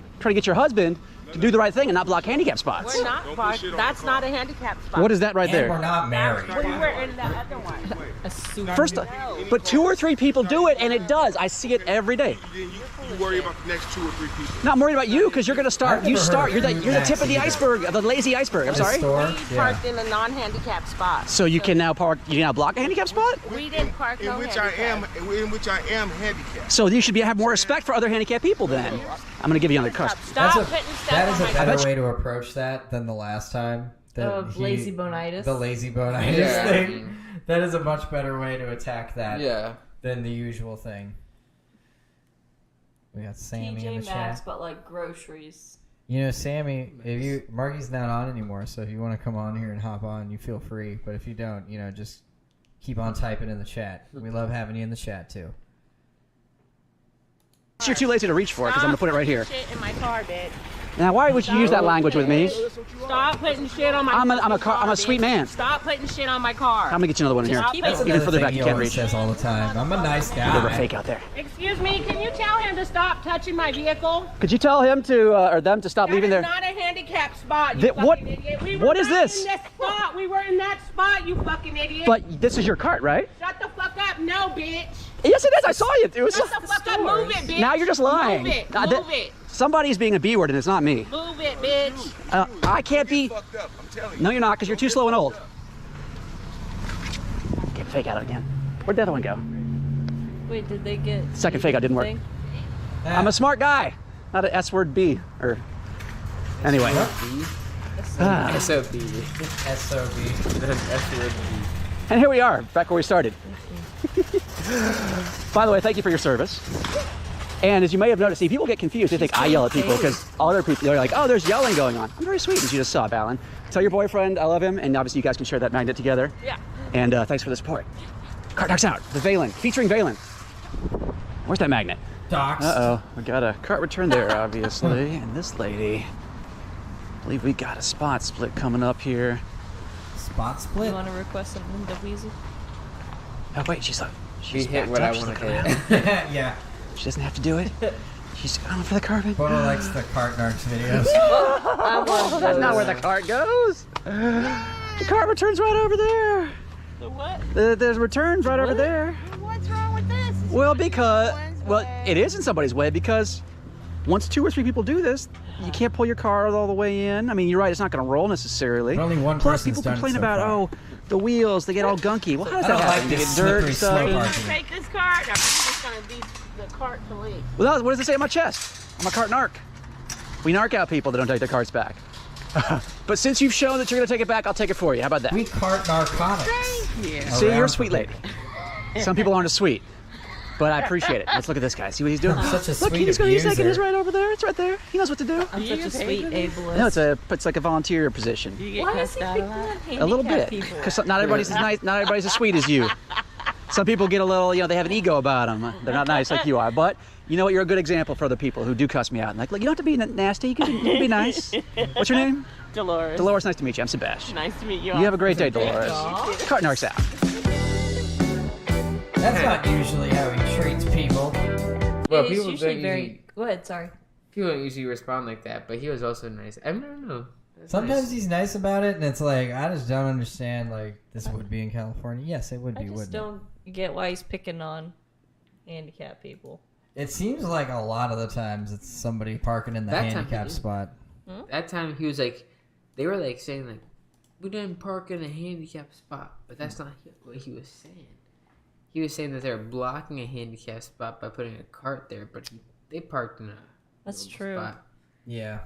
husband to do the right thing and not block handicap spots. We're not parked. That's not a handicap spot. What is that right And there? we're not married. We were in the other one. First, but 2 or 3 people do it, and it does. I see it every day. You worry about the next 2 or 3 people. Not worried about you because you're gonna start. I've You never start. heard You're of the tip of the iceberg, the lazy iceberg. I'm sorry. We parked in a non-handicap spot. So you can now park. You can now block a handicap spot. We didn't park In which I am handicapped. So you should have more respect for other handicapped people then. I'm gonna give you another car. Stop putting That stuff is on a my better way to approach that than the last time. Lazy bonitis. The lazy bonitis thing. That is a much better way to attack that than the usual thing. We got Sammy in the TJ Maxx, chat. but like groceries. You know, Sammy, Marky's not on anymore, so if you want to come on here and hop on, you feel free. But if you don't, just keep on typing in the chat. We love having you in the chat too. You're too lazy to reach for it because I'm gonna put it right here. Shit in my car, bitch. Now, why would you use that language with me? Stop putting shit on my. I'm a sweet man. Stop putting shit on my car. I'm gonna get you another one in here. Stop That's Even another further thing back, he you can't always reach. says all the time. I'm a nice guy. There's a fake out there. Excuse me, can you tell him to stop touching my vehicle? Could you tell him to or them to stop leaving That there? is not a handicap spot, you What- fucking idiot. We what were is not this? in this spot. We were in that spot, you fucking idiot. But this is your cart, right? Shut the fuck up. No, bitch. Yes, it is. I saw you. It was. Shut the fuck up. Move it, bitch. Now you're just lying. Move it. Now, Move it. Somebody's being a B word and it's not me. Move it, bitch. I can't be. Fucked up, I'm telling you. No, you're not, because you're too slow and old. Get fake out again. Where'd the other one go? Wait, did they get Second fake out didn't work. thing? I'm a smart guy, not an S word B. Or anyway. SOB. And here we are, back where we started. By the way, thank you for your service. And as you may have noticed, see, people get confused. They think I yell at people because other people, they're like, oh, there's yelling going on. I'm very sweet, as you just saw, Balin. Tell your boyfriend I love him, and obviously you guys can share that magnet together. Yeah. And thanks for the support. Cart Knocks Out, the Valen, featuring Valen. Where's that magnet? Docs. Uh-oh, we got a cart return there, obviously. And this lady, I believe we got a spot split coming up here. Spot split? You want to request something, d-weasel? Oh, wait, she's She hit backed what up. I She's want to looking hit. around. Yeah. She doesn't have to do it. She's going for the carbon. Bono likes the cart narcs videos. That's not where the cart goes. The cart returns right over there. The what? There's returns right over there. What's wrong with this? Well, it is in somebody's way because once 2 or 3 people do this, you can't pull your car all the way in. I mean, you're right, it's not going to roll necessarily. But only one Plus, person's people done it complain so about, far. the wheels, they get all gunky. Well, how does I that don't happen? like They this get dirt slippery stuff. slope in- argument. Take this cart. I'm just gonna be the cart to leave. Well, what does it say on my chest? I'm a cart narc. We narc out people that don't take their carts back. But since you've shown that you're going to take it back, I'll take it for you. How about that? We cart narcotics. See, you're a sweet lady. Some people aren't as sweet. But I appreciate it. Let's look at this guy. See what he's doing? Such a Look, sweet he's taking his abuser. right over there. It's right there. He knows what to do. I'm such a sweet ableist. No, it's like a volunteer position. You get Why is he cussed out picking a on lot? A little handicapped bit, people? because not everybody's as nice. Not everybody's as sweet as you. Some people get a little, they have an ego about them. They're not nice like you are. But you know what? You're a good example for other people who do cuss me out. And like, look, you don't have to be nasty. You can be nice. What's your name? Dolores. Dolores. Nice to meet you. I'm Sebastian. Nice to meet you. You have a great day, Dolores. Cart narcs out. That's not usually how he treats people. Well, He's people usually don't very. usually, Go ahead. Sorry. people don't usually respond like that, but he was also nice. I don't know. That's Sometimes nice. he's nice about it, and it's like, I just don't understand, like, this would be in California. Yes, it would I be, just wouldn't don't get why he's picking on handicapped people. it? It seems like a lot of the times it's somebody parking in the That time handicap he- spot. That time he was like, they were like saying like, we didn't park in a handicap spot, but that's not what he was saying. He was saying that they're blocking a handicap spot by putting a cart there, but they parked in a That's little true. spot. Yeah.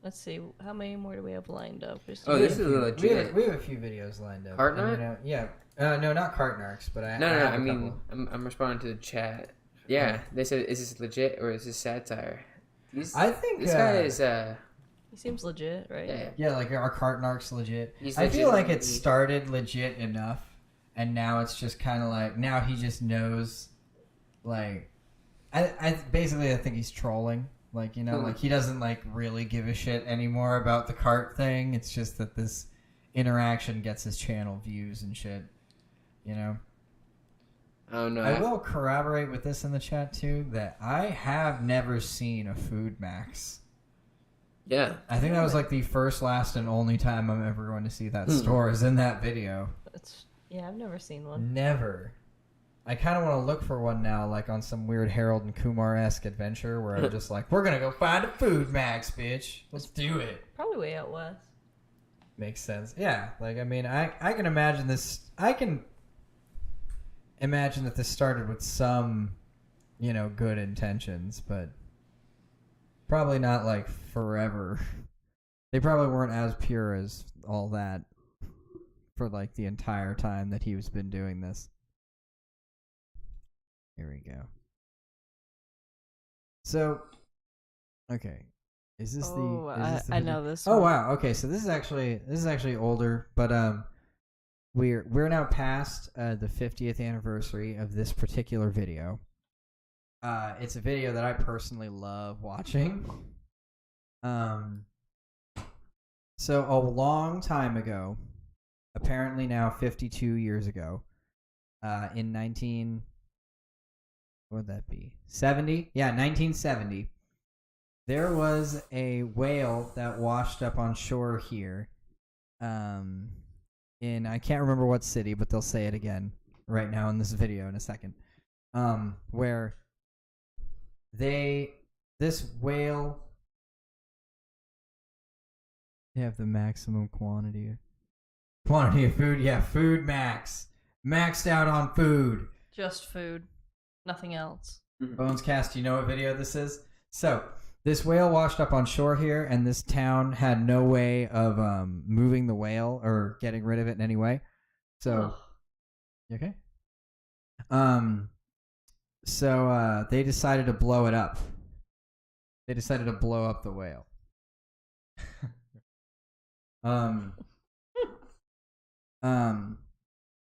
Let's see. How many more do we have lined up? Just Oh, this is We legit. have a few videos lined up. Cart I mean, narc? yeah. No, not cart narcs, but I No, have I a mean, couple. I'm responding to the chat. Yeah, they said, is this legit or is this satire? I think this guy is he seems legit, right? yeah. Yeah, like our cart narcs legit. He's I feel like it legitimately- started legit enough, and now it's just kind of like, now he just knows, like, I basically I think he's trolling. Like, you know, like he doesn't like really give a shit anymore about the cart thing. It's just that this interaction gets his channel views and shit. You know? Oh no. I will corroborate with this in the chat too, that I have never seen a Food Max. Yeah. I think that was like the first, last, and only time I'm ever going to see that store is in that video. Yeah, I've never seen one. Never. I kind of want to look for one now, like on some weird Harold and Kumar-esque adventure where I'm just like, we're going to go find a Food Max, bitch. Let's do it. Probably way out west. Makes sense. Yeah. Like, I mean, I can imagine this. I can imagine that this started with some, you know, good intentions, but probably not like forever. They probably weren't as pure as all that for like the entire time that he's been doing this. Here we go. So, okay, is this I know this Oh one. wow. Okay, so this is actually older, but we're now past the 50th anniversary of this particular video. It's a video that I personally love watching. So a long time ago, apparently now 52 years ago, in 1970? Yeah, 1970. There was a whale that washed up on shore here. In I can't remember what city, but they'll say it again right now in this video in a second. Where this whale, they have the maximum quantity of food. Yeah, food maxed out on food. Just food, nothing else. Bones Cast, you know what video this is? So this whale washed up on shore here, and this town had no way of moving the whale or getting rid of it in any way. So, you okay? So they decided to blow it up. They decided to blow up the whale.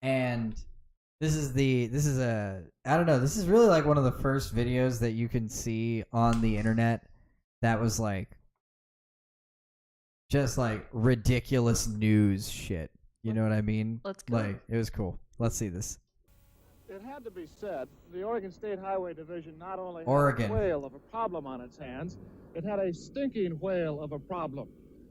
And this is I don't know, this is really like one of the first videos that you can see on the internet that was like just like ridiculous news shit. You know what I mean? Let's go. Like, it was cool. Let's see this. It had to be said, the Oregon State Highway Division not only Oregon. had a whale of a problem on its hands, it had a stinking whale of a problem.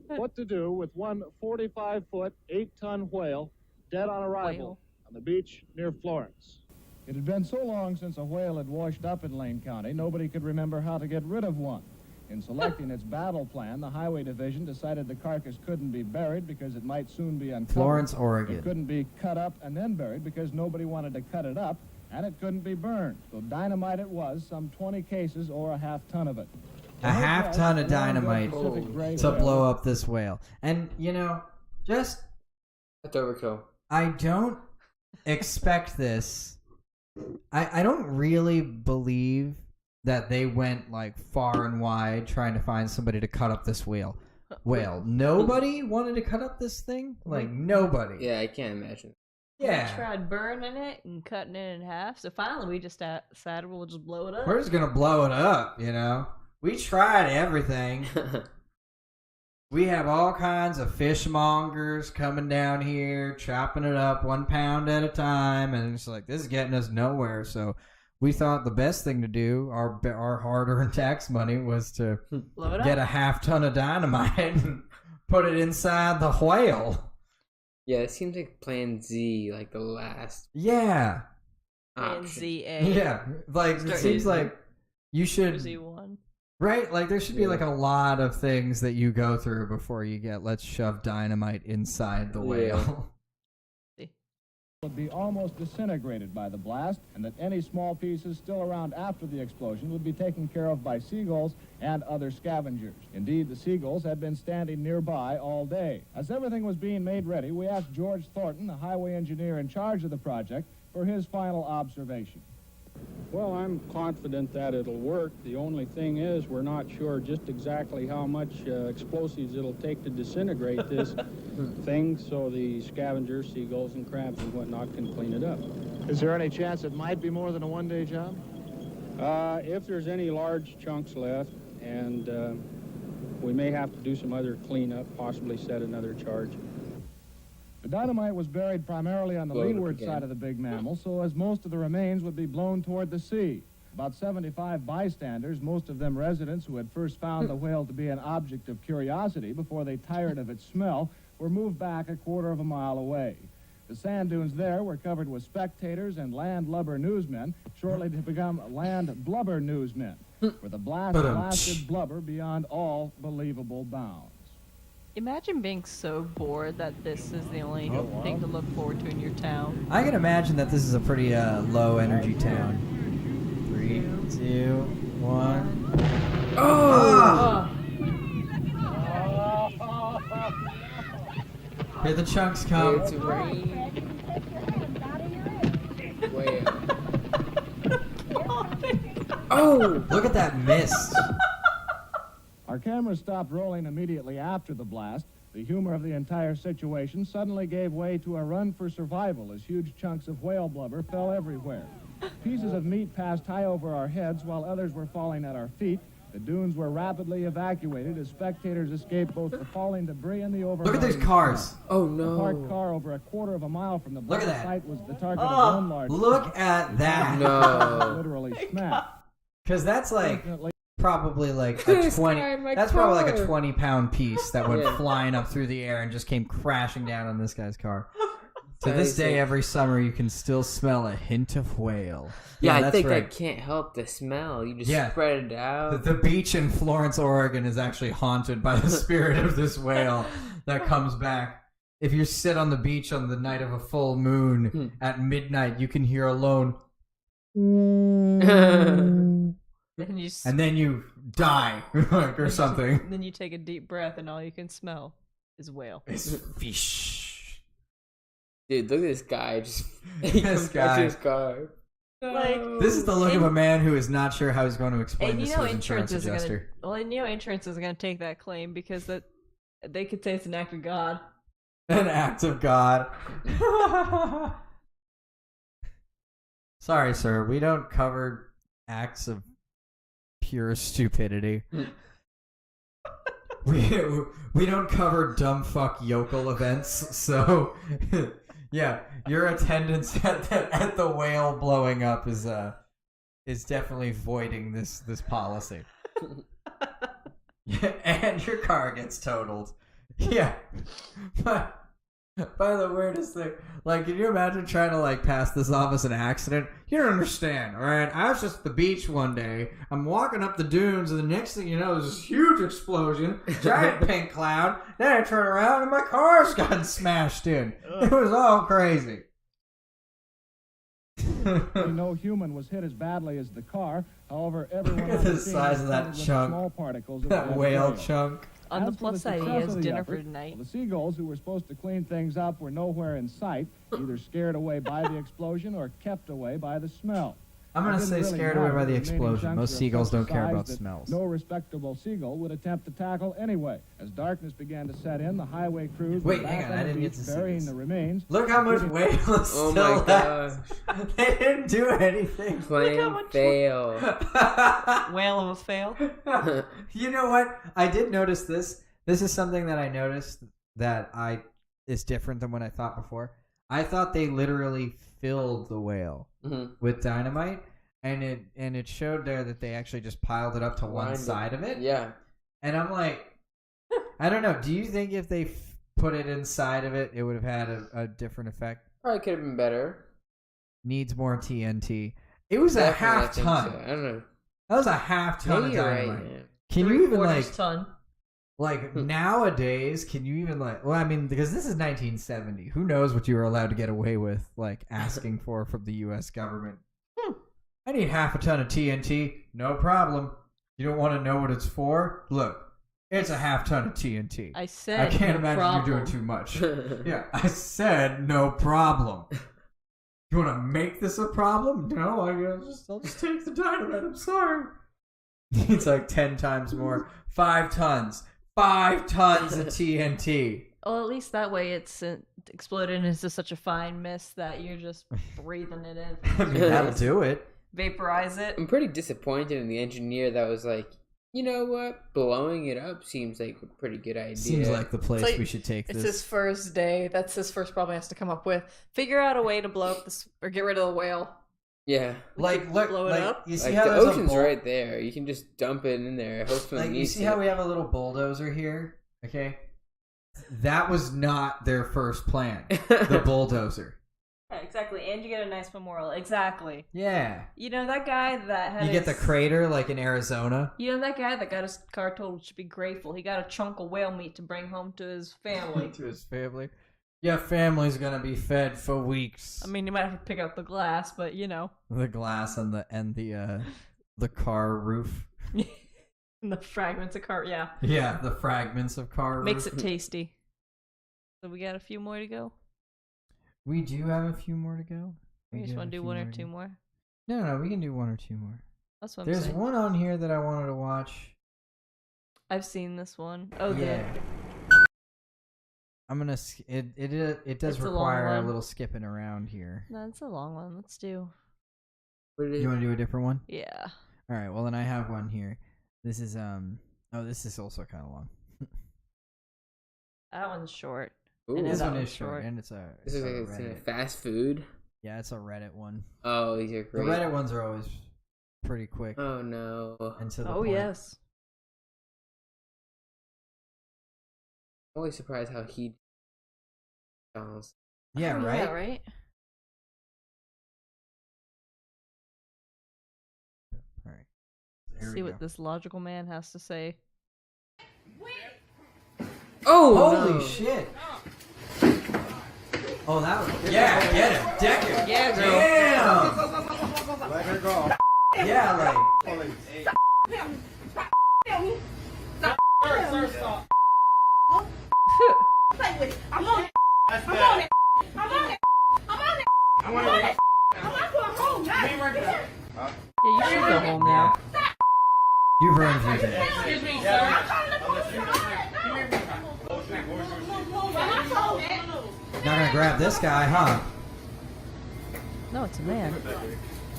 What to do with one 45-foot, 8-ton whale dead on arrival on the beach near Florence. It had been so long since a whale had washed up in Lane County, nobody could remember how to get rid of one. In selecting its battle plan, the Highway Division decided the carcass couldn't be buried because it might soon be uncovered. Florence, Oregon. It couldn't be cut up and then buried because nobody wanted to cut it up, and it couldn't be burned. So dynamite it was, some 20 cases or a half-ton of it. A half-ton of dynamite to blow up this whale. And, just... That's overkill. I don't expect this. I don't really believe that they went far and wide trying to find somebody to cut up this whale. Nobody wanted to cut up this thing? Nobody. Yeah, I can't imagine. Yeah. We tried burning it and cutting it in half, so finally we just decided we'll just blow it up. We're just gonna blow it up, We tried everything. We have all kinds of fishmongers coming down here, chopping it up 1 pound at a time, and it's this is getting us nowhere, so we thought the best thing to do, our hard-earned tax money, was to get a half-ton of dynamite and put it inside the whale. Yeah, it seems like Plan Z, the last. Yeah. Plan ZA. Yeah, it seems like you should. Z1. Right? There should be a lot of things that you go through before you get, let's shove dynamite inside the whale. Would be almost disintegrated by the blast, and that any small pieces still around after the explosion would be taken care of by seagulls and other scavengers. Indeed, the seagulls had been standing nearby all day. As everything was being made ready, we asked George Thornton, the highway engineer in charge of the project, for his final observation. Well, I'm confident that it'll work. The only thing is we're not sure just exactly how much explosives it'll take to disintegrate this thing, so the scavengers, seagulls and crabs and whatnot can clean it up. Is there any chance it might be more than a one-day job? If there's any large chunks left, and we may have to do some other cleanup, possibly set another charge. The dynamite was buried primarily on the leeward side of the big mammal, so as most of the remains would be blown toward the sea. About 75 bystanders, most of them residents who had first found the whale to be an object of curiosity before they tired of its smell, were moved back a quarter of a mile away. The sand dunes there were covered with spectators and land lubber newsmen, shortly to become land blubber newsmen, where the blast blasted blubber beyond all believable bounds. Imagine being so bored that this is the only thing to look forward to in your town. I can imagine that this is a pretty low energy town. 3, 2, 1. Oh! Here the chunks come. It's rain. Oh! Look at that mist. Our cameras stopped rolling immediately after the blast. The humor of the entire situation suddenly gave way to a run for survival as huge chunks of whale blubber fell everywhere. Pieces of meat passed high over our heads while others were falling at our feet. The dunes were rapidly evacuated as spectators escaped both the falling debris and the overflowing. Look at these cars. Oh no. A parked car over a quarter of a mile from the Look at blast that. site was the target of one large. Look at that. No. Literally smacked. Because that's probably a 20. That's probably a 20-pound piece that went flying up through the air and just came crashing down on this guy's car. To this day, every summer, you can still smell a hint of whale. Yeah, I that's think right. I can't help the smell. You just spread it out. The beach in Florence, Oregon is actually haunted by the spirit of this whale that comes back. If you sit on the beach on the night of a full moon at midnight, you can hear a lone and then you die or something. Then you take a deep breath and all you can smell is whale. It's fish. Dude, look at this guy. Just this guy. his car. This is the look of a man who is not sure how he's going to explain this to his insurance insurance adjuster. Insurance is going to take that claim because they could say it's an act of God. An act of God. Sorry, sir. We don't cover acts of pure stupidity. We don't cover dumb fuck yokel events, so Yeah, your attendance at the whale blowing up is definitely voiding this policy. Yeah, and your car gets totaled. Yeah. By the weirdest thing, like, can you imagine trying to, like, pass this off as an accident? You don't understand, alright? I was just at the beach one day, I'm walking up the dunes, and the next thing you know, there's this huge explosion, giant pink cloud, then I turn around and my car's gotten smashed in. It was all crazy. No human was hit as badly as the car. However, everyone Look at the size of that chunk. Small particles of That whale chunk. On the plus side, he has dinner for tonight. The seagulls who were supposed to clean things up were nowhere in sight, either scared away by the explosion or kept away by the smell. I'm going to say scared away by the explosion. Most seagulls don't care about smells. No respectable seagull would attempt to tackle anyway. As darkness began to set in, the highway crews were back on the beach burying the remains. Look how much whale is still left. They didn't do anything. Plain fail. Whale of a fail. You know what? I did notice this. This is something that I noticed that is different than what I thought before. I thought they literally filled the whale with dynamite, and it showed there that they actually just piled it up to one side of it. Yeah. And I'm like, I don't know. Do you think if they put it inside of it, it would have had a different effect? Probably could have been better. Needs more TNT. It was a half ton. So. I don't know. That was a half ton of dynamite. Right, Can you even ton? Like nowadays, can you even like? Well, I mean, because this is 1970. Who knows what you were allowed to get away with, like asking for from the U.S. government? I need half a ton of TNT. No problem. You don't want to know what it's for? Look, it's a half ton of TNT. I said I can't no imagine problem. you doing too much. Yeah, I said no problem. You want to make this a problem? No, I'll just take the dynamite. I'm sorry. It's like 10 times more. 5 tons. 5 tons of TNT. Well, at least that way it's exploded into such a fine mist that you're just breathing it in. I mean, that'll do it. Vaporize it. I'm pretty disappointed in the engineer that was like, you know what? Blowing it up seems like a pretty good idea. Seems like the place we should take it's this. It's his first day. That's his first problem he has to come up with. Figure out a way to blow up this or get rid of the whale. Yeah. Like, look, blow it up. You see like how the there's ocean's a right there. You can just dump it in there. Hopefully, you see how we have a little bulldozer here? Okay, that was not their first plan. The bulldozer. Yeah, exactly, and you get a nice memorial. Exactly. Yeah. You know that guy that had. You get the crater like in Arizona. You know that guy that got his car totaled should be grateful. He got a chunk of whale meat to bring home to his family. To his family. Yeah, family's gonna be fed for weeks. I mean, you might have to pick up the glass, but you know. The glass and the car roof. And the fragments of car, yeah. Yeah, the fragments of car roof. Makes it tasty. So we got a few more to go? We do have a few more to go. We just want to do one or two more? No, we can do one or two more. That's what I'm There's saying. one on here that I wanted to watch. I've seen this one. Oh, yeah. I'm gonna. It does It's a long require a one. little skipping around here. No, it's a long one. Let's do. You want to do a different one? Yeah. All right. Well, then I have one here. This is Oh, this is also kind of long. That one's short. Ooh. And This that one is one's short, and it's a. This is a like Reddit. fast food. Yeah, it's a Reddit one. Oh, these are great. The Reddit ones are always pretty quick. Oh no. And to the Oh point. yes. I'm always surprised how he sounds. Yeah. Right. Yeah, right. All right. Here See we what go. this logical man has to say. Oh, holy no. shit! Oh, that was yeah. Get him, Decker. Yeah, girl. Damn. Let her go. Yeah, like. Sir, stop. Play with it. I'm on it. I'm on it. I'm on it. I'm on it. I'm on it. I'm not going home now. Yeah, you should go home now. You've earned your day. Excuse me, sir. I'm calling the police. Not gonna grab this guy, huh? No, it's a man.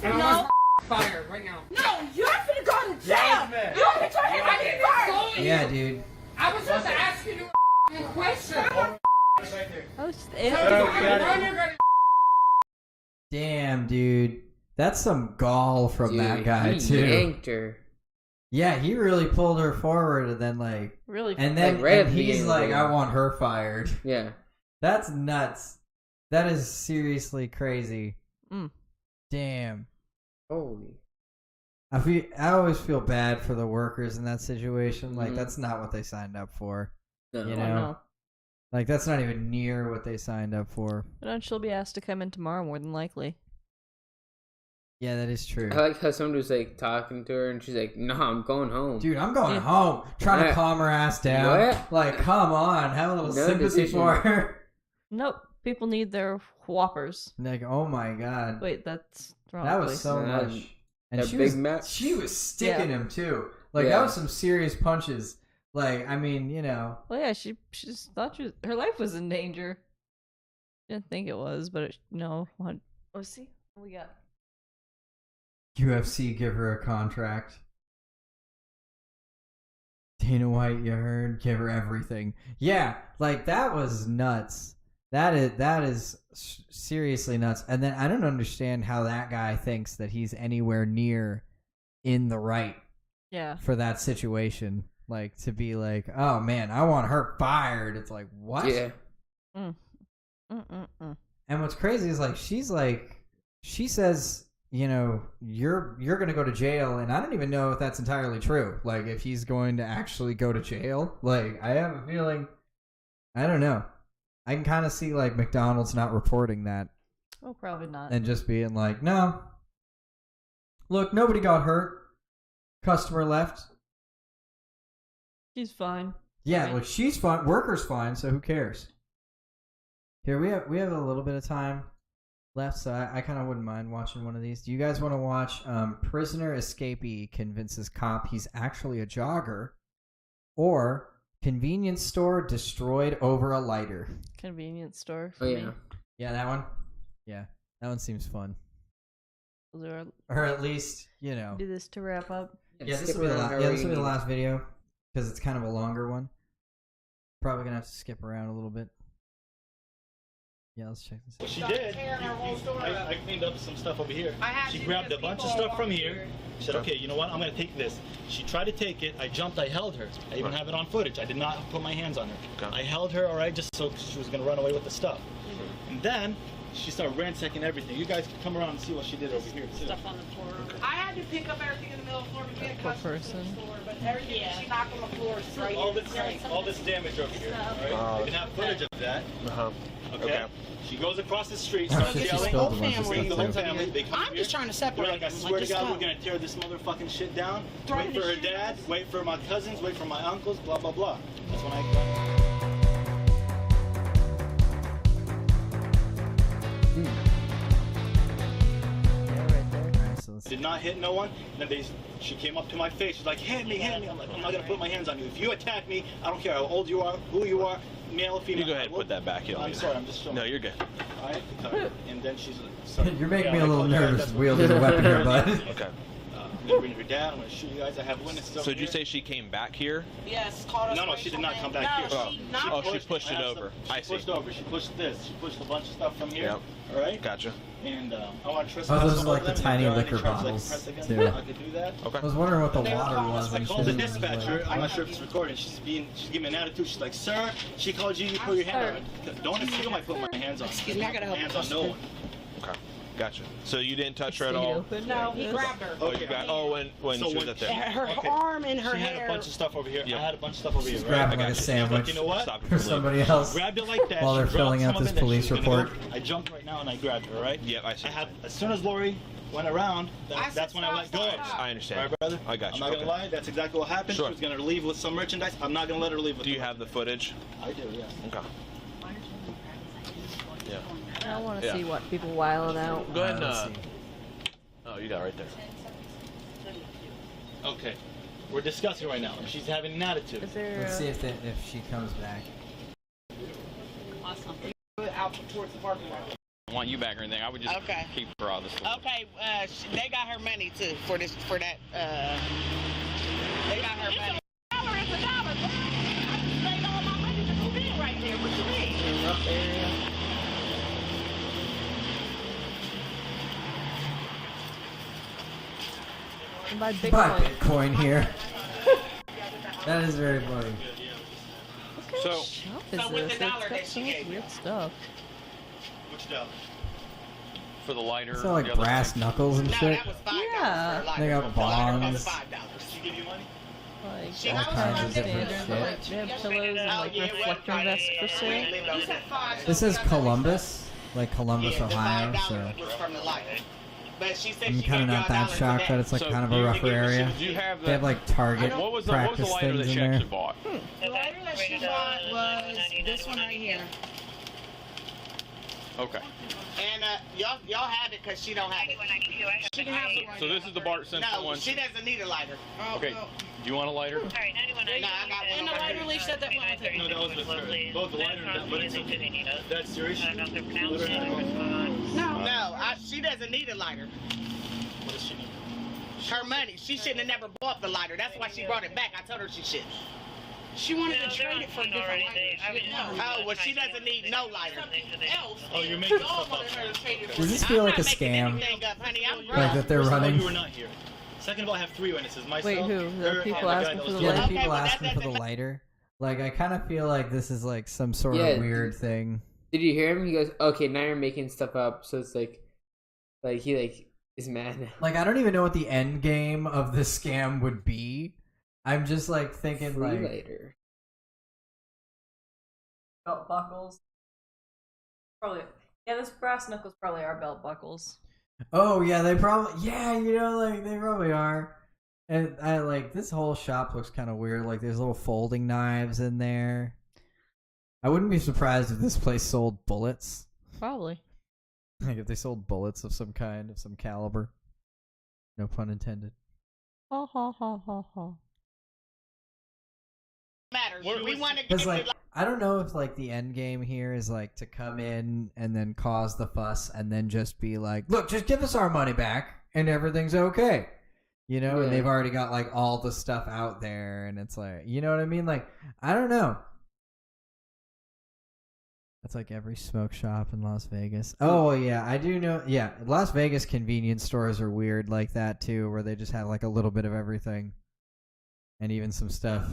No. Fire right now. No, you're finna go to jail. You're finna turn everybody first. Yeah, dude. I was supposed to ask you a question. Oh, Anthony. Damn, dude. That's some gall from that guy, he too. yanked her. Yeah, he really pulled her forward and then, like... Really? And then Like, and he's like, I want her fired. Yeah. That's nuts. That is seriously crazy. Damn. Holy. I always feel bad for the workers in that situation. Like, that's not what they signed up for. No. You Oh, know? no. Like, that's not even near what they signed up for. But then she'll be asked to come in tomorrow, more than likely. Yeah, that is true. I like how someone was like talking to her and she's like, "No, I'm going home." Dude, I'm going home. Trying to calm her ass down. What? Like, come on. Have a little sympathy for her. Nope. People need their whoppers. Like, oh my god. Wait, that's wrong. That was so much. And that she Big was, Mac. she was sticking him, too. Like, Yeah. that was some serious punches. Like, I mean, you know. Well, yeah, she just thought her life was in danger. Didn't think it was, but no. Let's see what we got. UFC give her a contract. Dana White, you heard? Give her everything. Yeah, like, that was nuts. That is seriously nuts. And then I don't understand how that guy thinks that he's anywhere near in the right. Yeah. For that situation. Like, to be like, oh man, I want her fired. It's like, what? Yeah. And what's crazy is, like, she says, you know, you're going to go to jail, and I don't even know if that's entirely true. Like, if he's going to actually go to jail. Like, I have a feeling, I don't know. I can kind of see, like, McDonald's not reporting that. Oh, probably not. And just being like, no. Look, nobody got hurt. Customer left. She's fine. Yeah, look, she's fine. Worker's fine, so who cares? Here, we have a little bit of time left, so I kind of wouldn't mind watching one of these. Do you guys want to watch Prisoner Escapee Convinces Cop He's Actually a Jogger, or Convenience Store Destroyed Over a Lighter? Convenience store. Oh, yeah. Yeah, that one? Yeah, that one seems fun. Or at least, you know. do this to wrap up. Yeah, this will be the last video, because it's kind of a longer one. Probably going to have to skip around a little bit. Yeah, let's check this out. She did. I cleaned up some stuff over here. She grabbed a bunch of stuff from here. She said, okay, you know what? I'm going to take this. She tried to take it. I jumped. I held her. I even have it on footage. I did not put my hands on her. I held her, all right, just so she was going to run away with the stuff. And then she started ransacking everything. You guys can come around and see what she did over here, too. Stuff on the floor. I had to pick up everything in the middle of the floor. We had customers in the store, but everything she knocked on the floor is right all this damage over here, all right? You can have footage of that. Okay. She goes across the street, starts yelling. The whole family. The whole family. They come I'm just trying to separate. They're like, I swear to God, we're gonna tear this motherfucking shit down. Wait for her dad. Wait for my cousins. Wait for my uncles. Blah blah blah. That's when I. Did not hit no one. And then she came up to my face. She's like, hit me, hit me. I'm like, I'm not gonna put my hands on you. If you attack me, I don't care how old you are, who you are, male or female. You go ahead and put that back. I'm sorry, I'm just showing. No, you're good. All right. And then she's like, You're making me a little nervous wielding a weapon here, bud. Okay. I'm gonna bring her down. I'm gonna shoot you guys. I have witnesses. So did you say she came back here? Yes, called us. No, she did not come back here. She pushed it over. I see. She pushed over. She pushed this. She pushed a bunch of stuff from here. Yep. All right. Gotcha. And I want to trust. Oh, those are like the tiny liquor bottles, too. I could do that. Okay. I was wondering what the water was. I called the dispatcher. I'm not sure if it's recorded. She's giving me an attitude. She's like, "Sir," she called you. You put your hand on her. Don't assume I put my hands on her. Excuse me, I gotta help hands on no one. Okay. Gotcha. So you didn't touch her at all? No, he grabbed her. Oh, you got. Oh, when she was up there. Her arm and her hair. She had a bunch of stuff over here. I had a bunch of stuff over here. Just grab it like a sandwich you know what? for somebody else. Grabbed it like that. While they're filling out this police report. I jumped right now and I grabbed her, right? Yep, I see. As soon as Lori went around, that's when I let go. I understand. All right, brother? I got you. I'm not going to lie. That's exactly what happened. Sure. She was going to leave with some merchandise. I'm not going to let her leave with Do you have the footage? I do, yes. Okay. Yeah. I want to see what people wiling out. Go ahead and, oh, you got it right there. Okay. We're discussing right now. She's having an attitude. Let's see if she comes back. Awesome. Out towards the parking lot. I want you back or anything. I would just keep her out of this. Okay, they got her money too for that. They got her money. $1 is $1. I just paid all my money to move in right there. What you mean? shop area. And buy Bitcoin. Buy Bitcoin here. That is very funny. What kind of shop is this? It's got so much weird stuff. Which dollar? For the lighter. It's all like brass knuckles and shit. Yeah. They got bonds. She give you money? Like All kinds of different like shit. they have pillows and like reflector vests for sale. This is Columbus, like Columbus, Ohio, so But she said I'm she kind of gave not y'all that $1 shocked that it's like So kind of a you- rougher area. do you have They have the- like Target What was the practice lighter that things in she there. actually bought? The lighter that she bought was this one right here. Okay. And y'all have it because she don't have it. She can have it right So this is the Bart Simpson No, one. she doesn't need a lighter. Okay. Do you want a lighter? No, I got And the one. lighter leash that went with it. No, that was the third. Both the lighter and that, but it's okay. That's serious? No, she doesn't need a lighter. What does she need? Her money. She shouldn't have never bought the lighter. That's why she brought it back. I told her she should. She wanted to trade it for a different lighter. She didn't know. Oh, well, she doesn't need no lighter. Else. Oh, you're making Y'all stuff up. wanted her to trade it for. Does this feel like a I'm not making scam? anything up, honey. I'm Like grown. that they're First of all, running? you were not here. Second of all, I have 3 witnesses. Myself. Wait, who? The her, people and asking guy for that the was Yeah, the lighter? people well, asking for the lighter. Like, I kind of feel like this is like some sort Yeah. of weird thing. Did you hear him? He goes, "Okay, now you're making stuff up." So it's like he is mad now. Like, I don't even know what the end game of this scam would be. I'm just like thinking Free like lighter. Belt buckles. Probably. Yeah, this brass knuckles probably are belt buckles. oh yeah, they probably like they probably are. And I like this whole shop looks kind of weird. Like there's little folding knives in there. I wouldn't be surprised if this place sold bullets. Probably. Like if they sold bullets of some kind, of some caliber. No pun intended. Ha ha ha ha ha. Matters. We want to Because give like I don't know if like the end game here is like to come in and then cause the fuss and then just be like, look, just give us our money back and everything's okay. You know, and Yeah. they've already got like all the stuff out there and it's like, you know what I mean? Like, I don't know. That's like every smoke shop in Las Vegas. Oh yeah, I do know. Yeah, Las Vegas convenience stores are weird like that too, where they just have like a little bit of everything, and even some stuff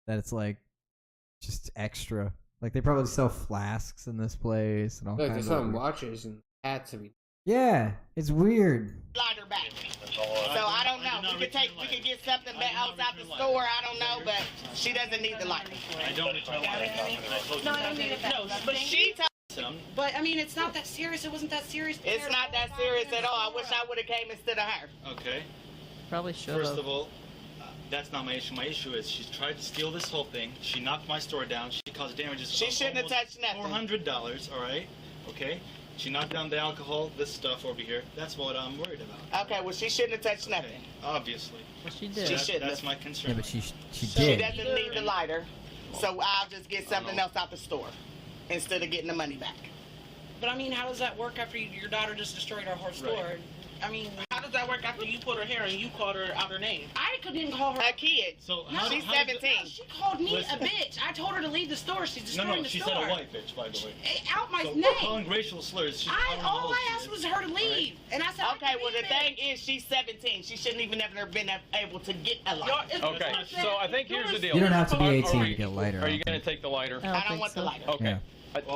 that it's like just extra. Like they probably sell flasks in this place and all Look, they're kinds selling of. watches and hats and Yeah, it's weird. lighter back. So I don't know. We could get something back outside the store. I don't know, but she doesn't need the lighter. I don't return lighter. No, I don't need it back. No, but she told. But I mean, it's not that serious. It wasn't that serious. It's not that serious at all. I wish I would have came instead of her. Okay. Probably should First have. of all, that's not my issue. My issue is she tried to steal this whole thing. She knocked my store down. She caused damages. She shouldn't have touched nothing. $400. All right. Okay. She knocked down the alcohol, this stuff over here. That's what I'm worried about. Okay, well, she shouldn't have touched nothing. Okay. Obviously. Well, she did. She shouldn't That's have. my concern. Yeah, but she She did. doesn't need the lighter, so I'll just get something else out the store instead of getting the money back. But I mean, how does that work after your daughter just destroyed our whole store? I mean, how does that work after you put her hair and you called her out her name? I couldn't call her A kid. So No, She's how 17. She called me Listen. a bitch. I told her to leave the store. She's destroying the she store. said a white bitch, by the way. Out my So name. calling racial slurs. She's calling All all I asked was her to leave, and I said, Okay, well, the thing is, she's 17. She shouldn't even have been able to get a lighter. Okay, so I think here's the deal. You don't have to be Are 18 we- to get lighter. Are you going to take the lighter? I don't want the lighter. Okay. Yeah.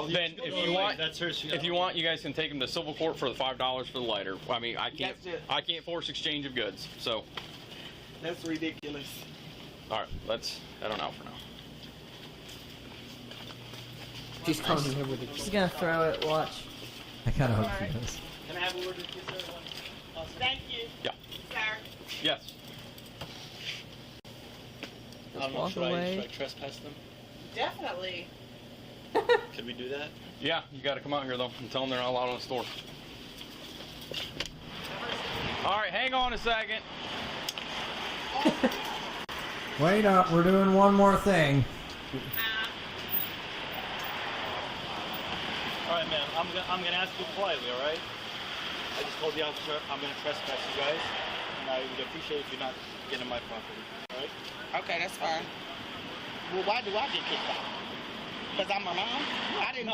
Then if you want, you guys can take them to civil court for the $5 for the lighter. I mean, I can't force exchange of goods. So That's ridiculous. all right, let's head on out for now. She's calling him with She's gonna throw it. Watch. I kind of hope she does. Can I have a word with you, sir? Thank you. Yeah. Sir. Yes. I don't know, walk should away. I trespass them? Definitely. Could we do that? Yeah, you got to come out here though and tell them they're not allowed in the store. All right, hang on a second. Wait up, we're doing one more thing. All right, man. I'm gonna ask you politely. All right. I just told the officer I'm gonna trespass you guys, and I would appreciate if you're not getting my property. All right. Okay, that's fine. Well, why do I get kicked out? Because I'm her mom. I did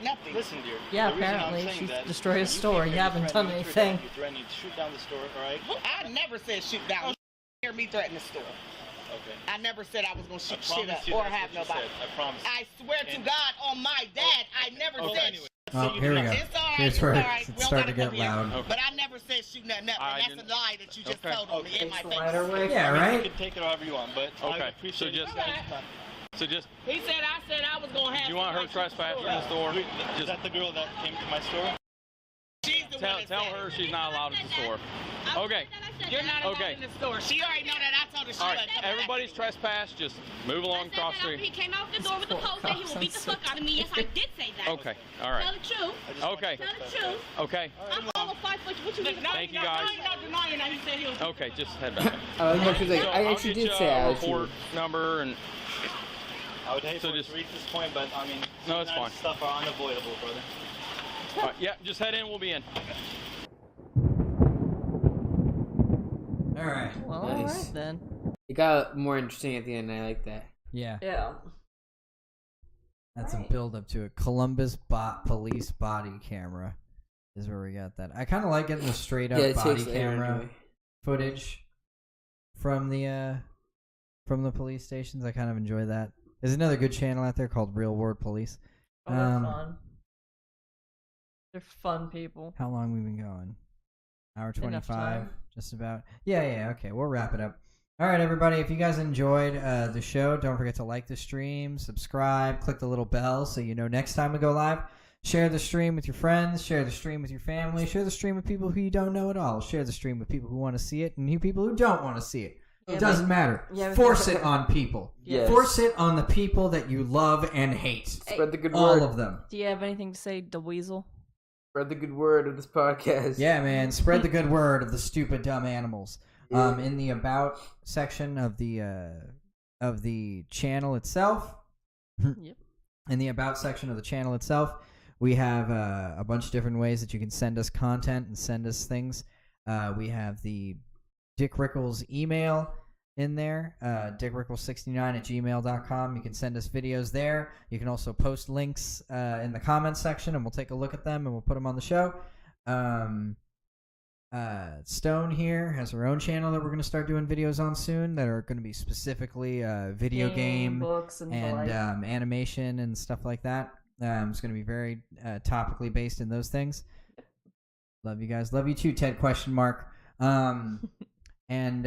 nothing. Listen, dear. Yeah, the reason I'm apparently saying she that is destroyed a you store. came You here, haven't done anything. You threatened to shoot down the store, all right? I never said shoot down. You hear me threaten the store. Okay. I never said I was going to shoot I shit up promise you or that's have what you nobody. said. I promise. I swear to God on my dad, I never said Anyway. Oh, here we go. It's all right. Here's It's where all right. it's We don't starting to gotta get come here. loud. But I never said shoot nothing up. I And that's didn't- a lie that you just Okay. told on me in my face. Yeah, I mean, right? You can take it however you want, but I Okay. appreciate So just, it. so just, He said I was going to have you want her somebody trespassing shoot in the store? Is that the girl that came to my store? She's the Tell, one that tell said her it. she's not allowed at the store. Okay. You're not allowed Okay. in the store. She already know that. I told her she All right. wasn't coming back. Everybody's trespassed. Just move along across the He street. came out the door with the pole saying he would beat the fuck out of me. Yes, I did say that. Okay. All right. Tell the truth. Okay. Tell the truth. Okay. I'm over 5 foot. What you mean? Thank you, guys. No, you're not denying that. He said he was. Okay. Just head back. No, she's like, So I I'll actually get did you say a I report number and. I would hate So for it just- to reach this point, but I mean, No, it's sometimes fine. stuff are unavoidable, brother. All right, yeah, just head in. We'll be in. All right. Well, Nice. all right then. It got more interesting at the end. I like that. Yeah. Yeah. That's a build up to it. Columbus police body camera is where we got that. I kind of like getting the straight up Yeah, it body takes later camera anyway. footage from the police stations. I kind of enjoy that. There's another good channel out there called Real World Police. Oh, they're fun. They're fun people. How long we been going? Hour Enough 25, time. just about. Yeah. Okay, we'll wrap it up. All right, everybody. If you guys enjoyed the show, don't forget to like the stream, subscribe, click the little bell so you know next time we go live. Share the stream with your friends. Share the stream with your family. Share the stream with people who you don't know at all. Share the stream with people who want to see it and people who don't want to see it. Yeah, It doesn't matter. yeah, but- Force it on people. Yes. Force it on the people that you love and hate. Spread the good All word. of them. Do you have anything to say, d-weasel? Spread the good word of this podcast. Yeah, man. Spread the good word of the stupid, dumb animals. In the about section of the channel itself. Yep. In the about section of the channel itself, we have a bunch of different ways that you can send us content and send us things. We have the Dickrickles email in there, dickrickles69@gmail.com. You can send us videos there. You can also post links in the comments section, and we'll take a look at them and we'll put them on the show. Stone here has her own channel that we're going to start doing videos on soon that are going to be specifically video game books and the like. animation and stuff like that. It's going to be very topically based in those things. Love you guys. Love you too, Ted ? And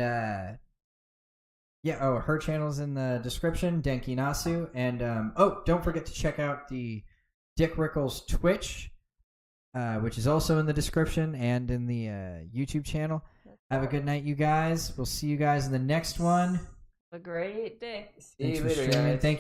her channel's in the description, DenkiNasu. And don't forget to check out the Dickrickles Twitch, which is also in the description and in the YouTube channel. Have a good night, you guys. We'll see you guys in the next one. Have a great day. See you Thanks for later, streaming. guys. Thank